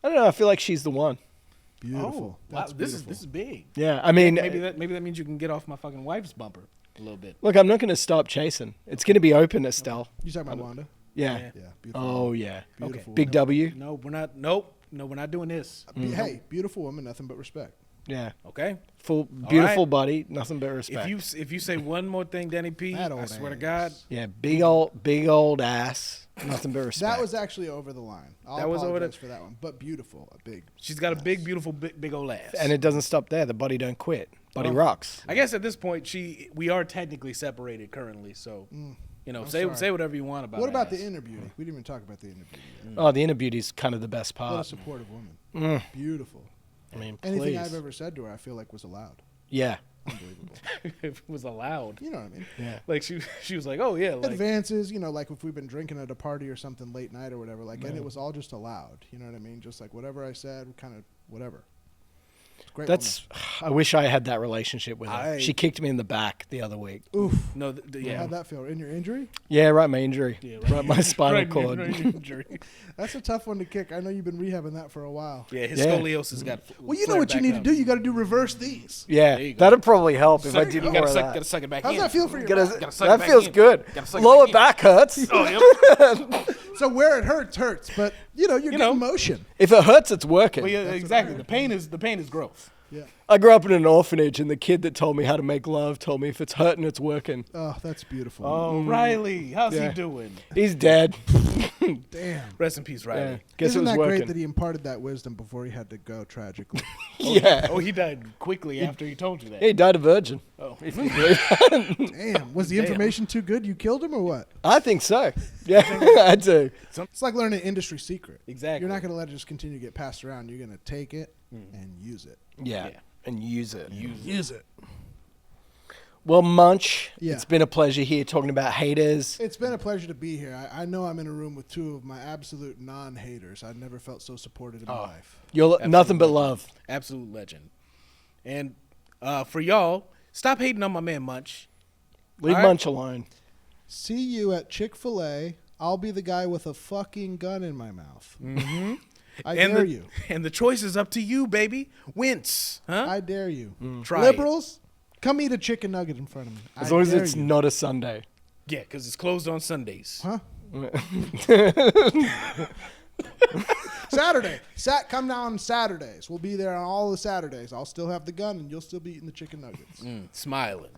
Speaker 2: I don't know. I feel like she's the one.
Speaker 4: Beautiful.
Speaker 1: Wow,
Speaker 4: That's
Speaker 1: this
Speaker 4: beautiful.
Speaker 1: is big.
Speaker 2: Yeah, I mean,
Speaker 1: Maybe that means you can get off my fucking wife's bumper a little bit.
Speaker 2: look, I'm not going to stop chasing. It's going to be open, Estelle.
Speaker 4: You talking about Wanda?
Speaker 2: Yeah.
Speaker 1: Yeah.
Speaker 4: Yeah. Beautiful.
Speaker 2: Oh, yeah.
Speaker 4: Beautiful.
Speaker 2: Big W.
Speaker 1: No, we're not. Nope. No, we're not doing this.
Speaker 4: Hey, beautiful woman. Nothing but respect.
Speaker 2: Yeah.
Speaker 1: Okay.
Speaker 2: Full, beautiful
Speaker 1: right.
Speaker 2: body. Nothing but respect.
Speaker 1: If you say one more thing, Danny P,
Speaker 4: That
Speaker 1: I
Speaker 4: old
Speaker 1: swear to
Speaker 4: ass.
Speaker 1: God.
Speaker 2: Yeah, big old ass. Nothing but respect.
Speaker 4: That was actually over the line. I'll
Speaker 1: That was over
Speaker 4: apologize
Speaker 1: the-
Speaker 4: for that one. But beautiful. A big.
Speaker 1: She's got a big, beautiful, big old ass.
Speaker 2: And it doesn't stop there. The body don't quit. Body
Speaker 1: Well,
Speaker 2: rocks.
Speaker 1: I guess at this point, we are technically separated currently. So, say whatever you want about.
Speaker 4: What
Speaker 1: her
Speaker 4: about
Speaker 1: ass.
Speaker 4: the inner beauty? We didn't even talk about the inner beauty yet.
Speaker 2: Oh, the inner beauty's kind of the best
Speaker 4: What a
Speaker 2: part.
Speaker 4: supportive woman. Beautiful.
Speaker 2: I mean,
Speaker 4: Anything
Speaker 2: please.
Speaker 4: I've ever said to her, I feel like was allowed.
Speaker 2: Yeah.
Speaker 4: Unbelievable.
Speaker 1: if it was allowed?
Speaker 4: You know what I mean?
Speaker 2: Yeah.
Speaker 1: Like she was like, oh yeah, like
Speaker 4: Advances, like if we've been drinking at a party or something late night or whatever, like, and it was all just allowed. You know what I mean? Just like whatever I said, kind of whatever. Great
Speaker 2: That's. I wish I had that relationship with her.
Speaker 1: I-
Speaker 2: She kicked me in the back the other week.
Speaker 4: woman. Oof.
Speaker 1: no, yeah.
Speaker 4: How'd that feel? In your injury?
Speaker 2: Yeah, right. My injury.
Speaker 1: Yeah,
Speaker 2: right. My spinal
Speaker 1: Right,
Speaker 2: cord.
Speaker 1: right, injury.
Speaker 4: That's a tough one to kick. I know you've been rehabbing that for a while.
Speaker 1: Yeah, his
Speaker 2: Yeah.
Speaker 1: scoliosis got.
Speaker 4: Well, you know
Speaker 1: flared
Speaker 4: what you
Speaker 1: back
Speaker 4: need
Speaker 1: up.
Speaker 4: to do. You got to do reverse these.
Speaker 2: Yeah,
Speaker 1: There you go.
Speaker 2: that'd probably help if I
Speaker 1: Suck-
Speaker 2: did
Speaker 1: you
Speaker 2: more
Speaker 1: gotta
Speaker 2: of
Speaker 1: suck,
Speaker 2: that.
Speaker 1: gotta suck it back
Speaker 4: How's
Speaker 1: in.
Speaker 4: that feel for your
Speaker 2: Gotta-
Speaker 4: back?
Speaker 1: Gotta suck it
Speaker 2: that
Speaker 1: back
Speaker 2: feels
Speaker 1: in.
Speaker 2: good.
Speaker 1: Gotta suck it
Speaker 2: Lower
Speaker 1: back
Speaker 2: back hurts.
Speaker 1: Oh, yep.
Speaker 4: So where it hurts, but you're getting motion.
Speaker 2: If it hurts, it's working.
Speaker 1: Well, yeah, exactly. The pain is growth.
Speaker 4: Yeah.
Speaker 2: I grew up in an orphanage, and the kid that told me how to make love told me if it's hurting, it's working.
Speaker 4: Oh, that's beautiful.
Speaker 1: Oh, Riley, how's
Speaker 2: Yeah.
Speaker 1: he doing?
Speaker 2: He's dead.
Speaker 4: Damn.
Speaker 1: Rest in peace, Riley.
Speaker 2: Yeah. Guess
Speaker 4: Isn't
Speaker 2: it was
Speaker 4: that
Speaker 2: working.
Speaker 4: great that he imparted that wisdom before he had to go tragically?
Speaker 2: Yeah.
Speaker 1: Oh, he died quickly after he told you that.
Speaker 2: He died a virgin.
Speaker 1: Oh.
Speaker 2: If you believe that.
Speaker 4: Damn. Was the information too good? You killed him or what?
Speaker 2: I think so. Yeah, I do.
Speaker 4: It's like learning an industry secret.
Speaker 1: Exactly.
Speaker 4: You're not going to let it just continue to get passed around. You're going to take it and use it.
Speaker 2: Yeah. And use it.
Speaker 4: Use it.
Speaker 2: Well, Munch,
Speaker 4: Yeah.
Speaker 2: it's been a pleasure here talking about haters.
Speaker 4: It's been a pleasure to be here. I know I'm in a room with two of my absolute non-haters. I've never felt so supported in my life.
Speaker 2: You're nothing but love.
Speaker 1: Absolute legend. And for y'all, stop hating on my man Munch.
Speaker 2: Leave
Speaker 1: All right.
Speaker 2: Munch alone.
Speaker 4: See you at Chick-fil-A. I'll be the guy with a fucking gun in my mouth. Mm-hmm. I dare you.
Speaker 1: And the choice is up to you, baby. Wince. Huh?
Speaker 4: I dare you.
Speaker 1: Try
Speaker 4: Liberals, come eat a chicken nugget in front of me.
Speaker 2: As
Speaker 4: I
Speaker 2: long as
Speaker 4: dare
Speaker 2: it's
Speaker 4: you.
Speaker 2: not a Sunday.
Speaker 1: Yeah, because it's closed on Sundays.
Speaker 4: Huh? Saturday. Come down on Saturdays. We'll be there on all the Saturdays. I'll still have the gun, and you'll still be eating the chicken nuggets.
Speaker 1: Smiling.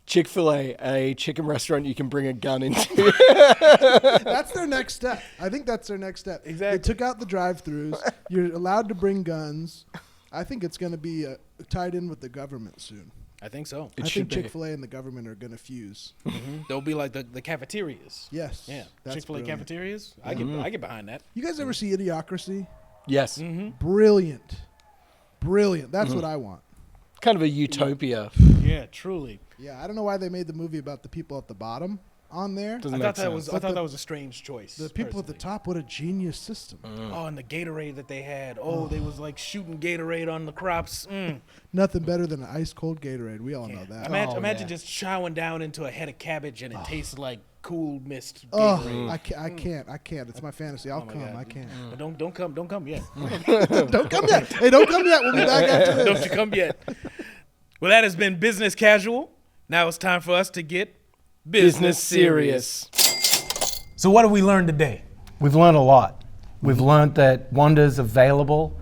Speaker 2: Chick-fil-A, a chicken restaurant you can bring a gun into.
Speaker 4: That's their next step. I think that's their next step.
Speaker 1: Exactly.
Speaker 4: They took out the drive-thrus. You're allowed to bring guns. I think it's going to be tied in with the government soon.
Speaker 1: I think so.
Speaker 2: It
Speaker 4: I
Speaker 2: should
Speaker 4: think
Speaker 2: be.
Speaker 4: Chick-fil-A and the government are going to fuse.
Speaker 1: They'll be like the cafeterias.
Speaker 4: Yes.
Speaker 1: Yeah.
Speaker 4: That's
Speaker 1: Chick-fil-A
Speaker 4: brilliant.
Speaker 1: cafeterias. I get behind that.
Speaker 4: You guys ever see Idiocracy?
Speaker 2: Yes.
Speaker 4: Brilliant. Brilliant. That's what I want.
Speaker 2: Kind of a utopia.
Speaker 1: Yeah, truly.
Speaker 4: Yeah, I don't know why they made the movie about the people at the bottom on there.
Speaker 2: Doesn't
Speaker 1: I
Speaker 2: make
Speaker 1: thought that
Speaker 2: sense.
Speaker 1: was
Speaker 4: But
Speaker 1: that was a strange choice.
Speaker 4: The people at the
Speaker 1: personally.
Speaker 4: top, what a genius system.
Speaker 1: Oh, and the Gatorade that they had. Oh, they was like shooting Gatorade on the crops.
Speaker 4: Nothing better than an ice cold Gatorade. We all know
Speaker 1: Yeah.
Speaker 4: that.
Speaker 1: Imagine just chowing down into a head of cabbage and it tasted like cool mist
Speaker 4: Oh,
Speaker 1: Gatorade.
Speaker 4: I can't. It's my fantasy. I'll
Speaker 1: my
Speaker 4: come.
Speaker 1: God.
Speaker 4: I can't.
Speaker 1: But don't come yet.
Speaker 4: Don't come yet. Hey, don't come yet. We'll be back after this.
Speaker 1: Don't you come yet. Well, that has been business casual. Now it's time for us to get
Speaker 2: Business serious.
Speaker 1: So what have we learned today?
Speaker 2: We've learned a lot. We've learned that Wanda's available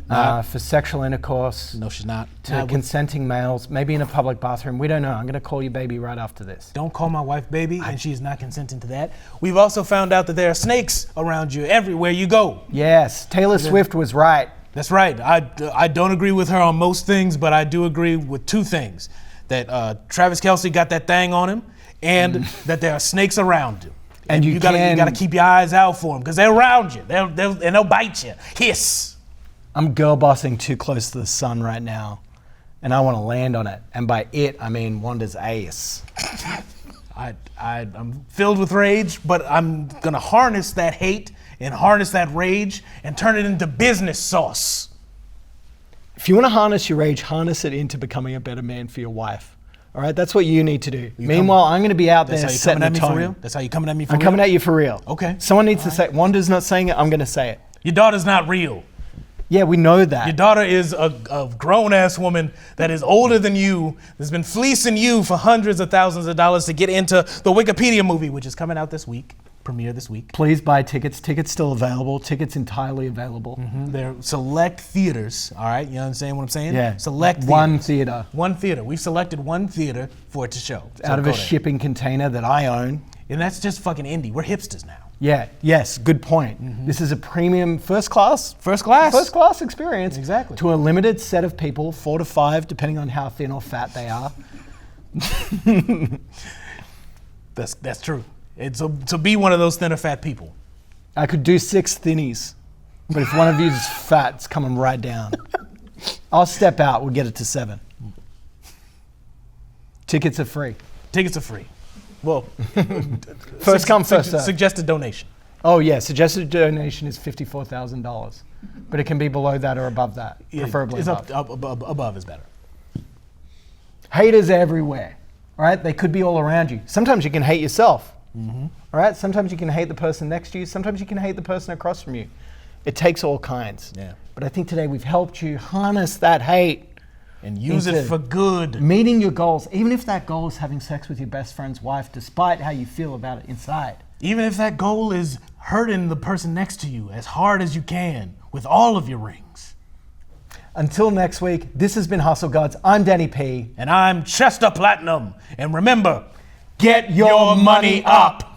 Speaker 2: for sexual intercourse
Speaker 1: No, she's not.
Speaker 2: to consenting males, maybe in a public bathroom. We don't know. I'm going to call you baby right after this.
Speaker 1: Don't call my wife baby, and she's not consenting to that. We've also found out that there are snakes around you everywhere you go.
Speaker 2: Yes, Taylor Swift was right.
Speaker 1: That's right. I don't agree with her on most things, but I do agree with two things. That Travis Kelce got that thing on him, and that there are snakes around him.
Speaker 2: And you
Speaker 1: gotta keep your eyes out for them, because they're around you. They'll bite you. Hiss.
Speaker 2: I'm girl bossing too close to the sun right now, and I want to land on it. And by it, I mean Wanda's ace.
Speaker 1: I'm filled with rage, but I'm gonna harness that hate and harness that rage and turn it into business sauce.
Speaker 2: If you want to harness your rage, harness it into becoming a better man for your wife. All right, that's what you need to do. Meanwhile, I'm going to be out
Speaker 1: That's
Speaker 2: there
Speaker 1: how you
Speaker 2: setting
Speaker 1: coming
Speaker 2: the
Speaker 1: at me for
Speaker 2: tone.
Speaker 1: real? That's how you coming at me for
Speaker 2: I'm
Speaker 1: real?
Speaker 2: coming at you for real.
Speaker 1: Okay.
Speaker 2: Someone needs to say, Wanda's not saying it, I'm going to say it.
Speaker 1: Your daughter's not real.
Speaker 2: Yeah, we know that.
Speaker 1: Your daughter is a grown-ass woman that is older than you, that's been fleecing you for hundreds of thousands of dollars to get into the Wikipedia movie, which is coming out this week, premiere this week.
Speaker 2: Please buy tickets. Tickets still available. Tickets entirely available.
Speaker 1: They're select theaters, all right? You understand what I'm saying?
Speaker 2: Yeah.
Speaker 1: Select
Speaker 2: one
Speaker 1: theaters.
Speaker 2: theater
Speaker 1: One theater. We've selected one theater for it to show. So
Speaker 2: out of
Speaker 1: go
Speaker 2: a
Speaker 1: there.
Speaker 2: shipping container that I own.
Speaker 1: And that's just fucking indie. We're hipsters now.
Speaker 2: Yeah, yes, good point. This is a premium first class experience.
Speaker 1: Exactly.
Speaker 2: To a limited set of people, 4 to 5, depending on how thin or fat they are.
Speaker 1: That's true. And so to be one of those thinner fat people.
Speaker 2: I could do 6 thinnies, but if one of you is fat, it's coming right down. I'll step out. We'll get it to 7. Tickets are free.
Speaker 1: Tickets are free. Well,
Speaker 2: First come, first serve.
Speaker 1: Suggested donation.
Speaker 2: Oh yeah, suggested donation is $54,000, but it can be below that or above that, preferably
Speaker 1: It's
Speaker 2: above.
Speaker 1: above is better.
Speaker 2: Haters everywhere, all right? They could be all around you. Sometimes you can hate yourself, all right? Sometimes you can hate the person next to you. Sometimes you can hate the person across from you. It takes all kinds.
Speaker 1: Yeah.
Speaker 2: But I think today we've helped you harness that hate.
Speaker 1: And use it
Speaker 2: Into
Speaker 1: for good.
Speaker 2: Meeting your goals, even if that goal is having sex with your best friend's wife, despite how you feel about it inside.
Speaker 1: Even if that goal is hurting the person next to you as hard as you can with all of your rings.
Speaker 2: Until next week, this has been Hustle Gods. I'm Danny P.
Speaker 1: And I'm Chester Platinum. And remember,
Speaker 2: Get your money up.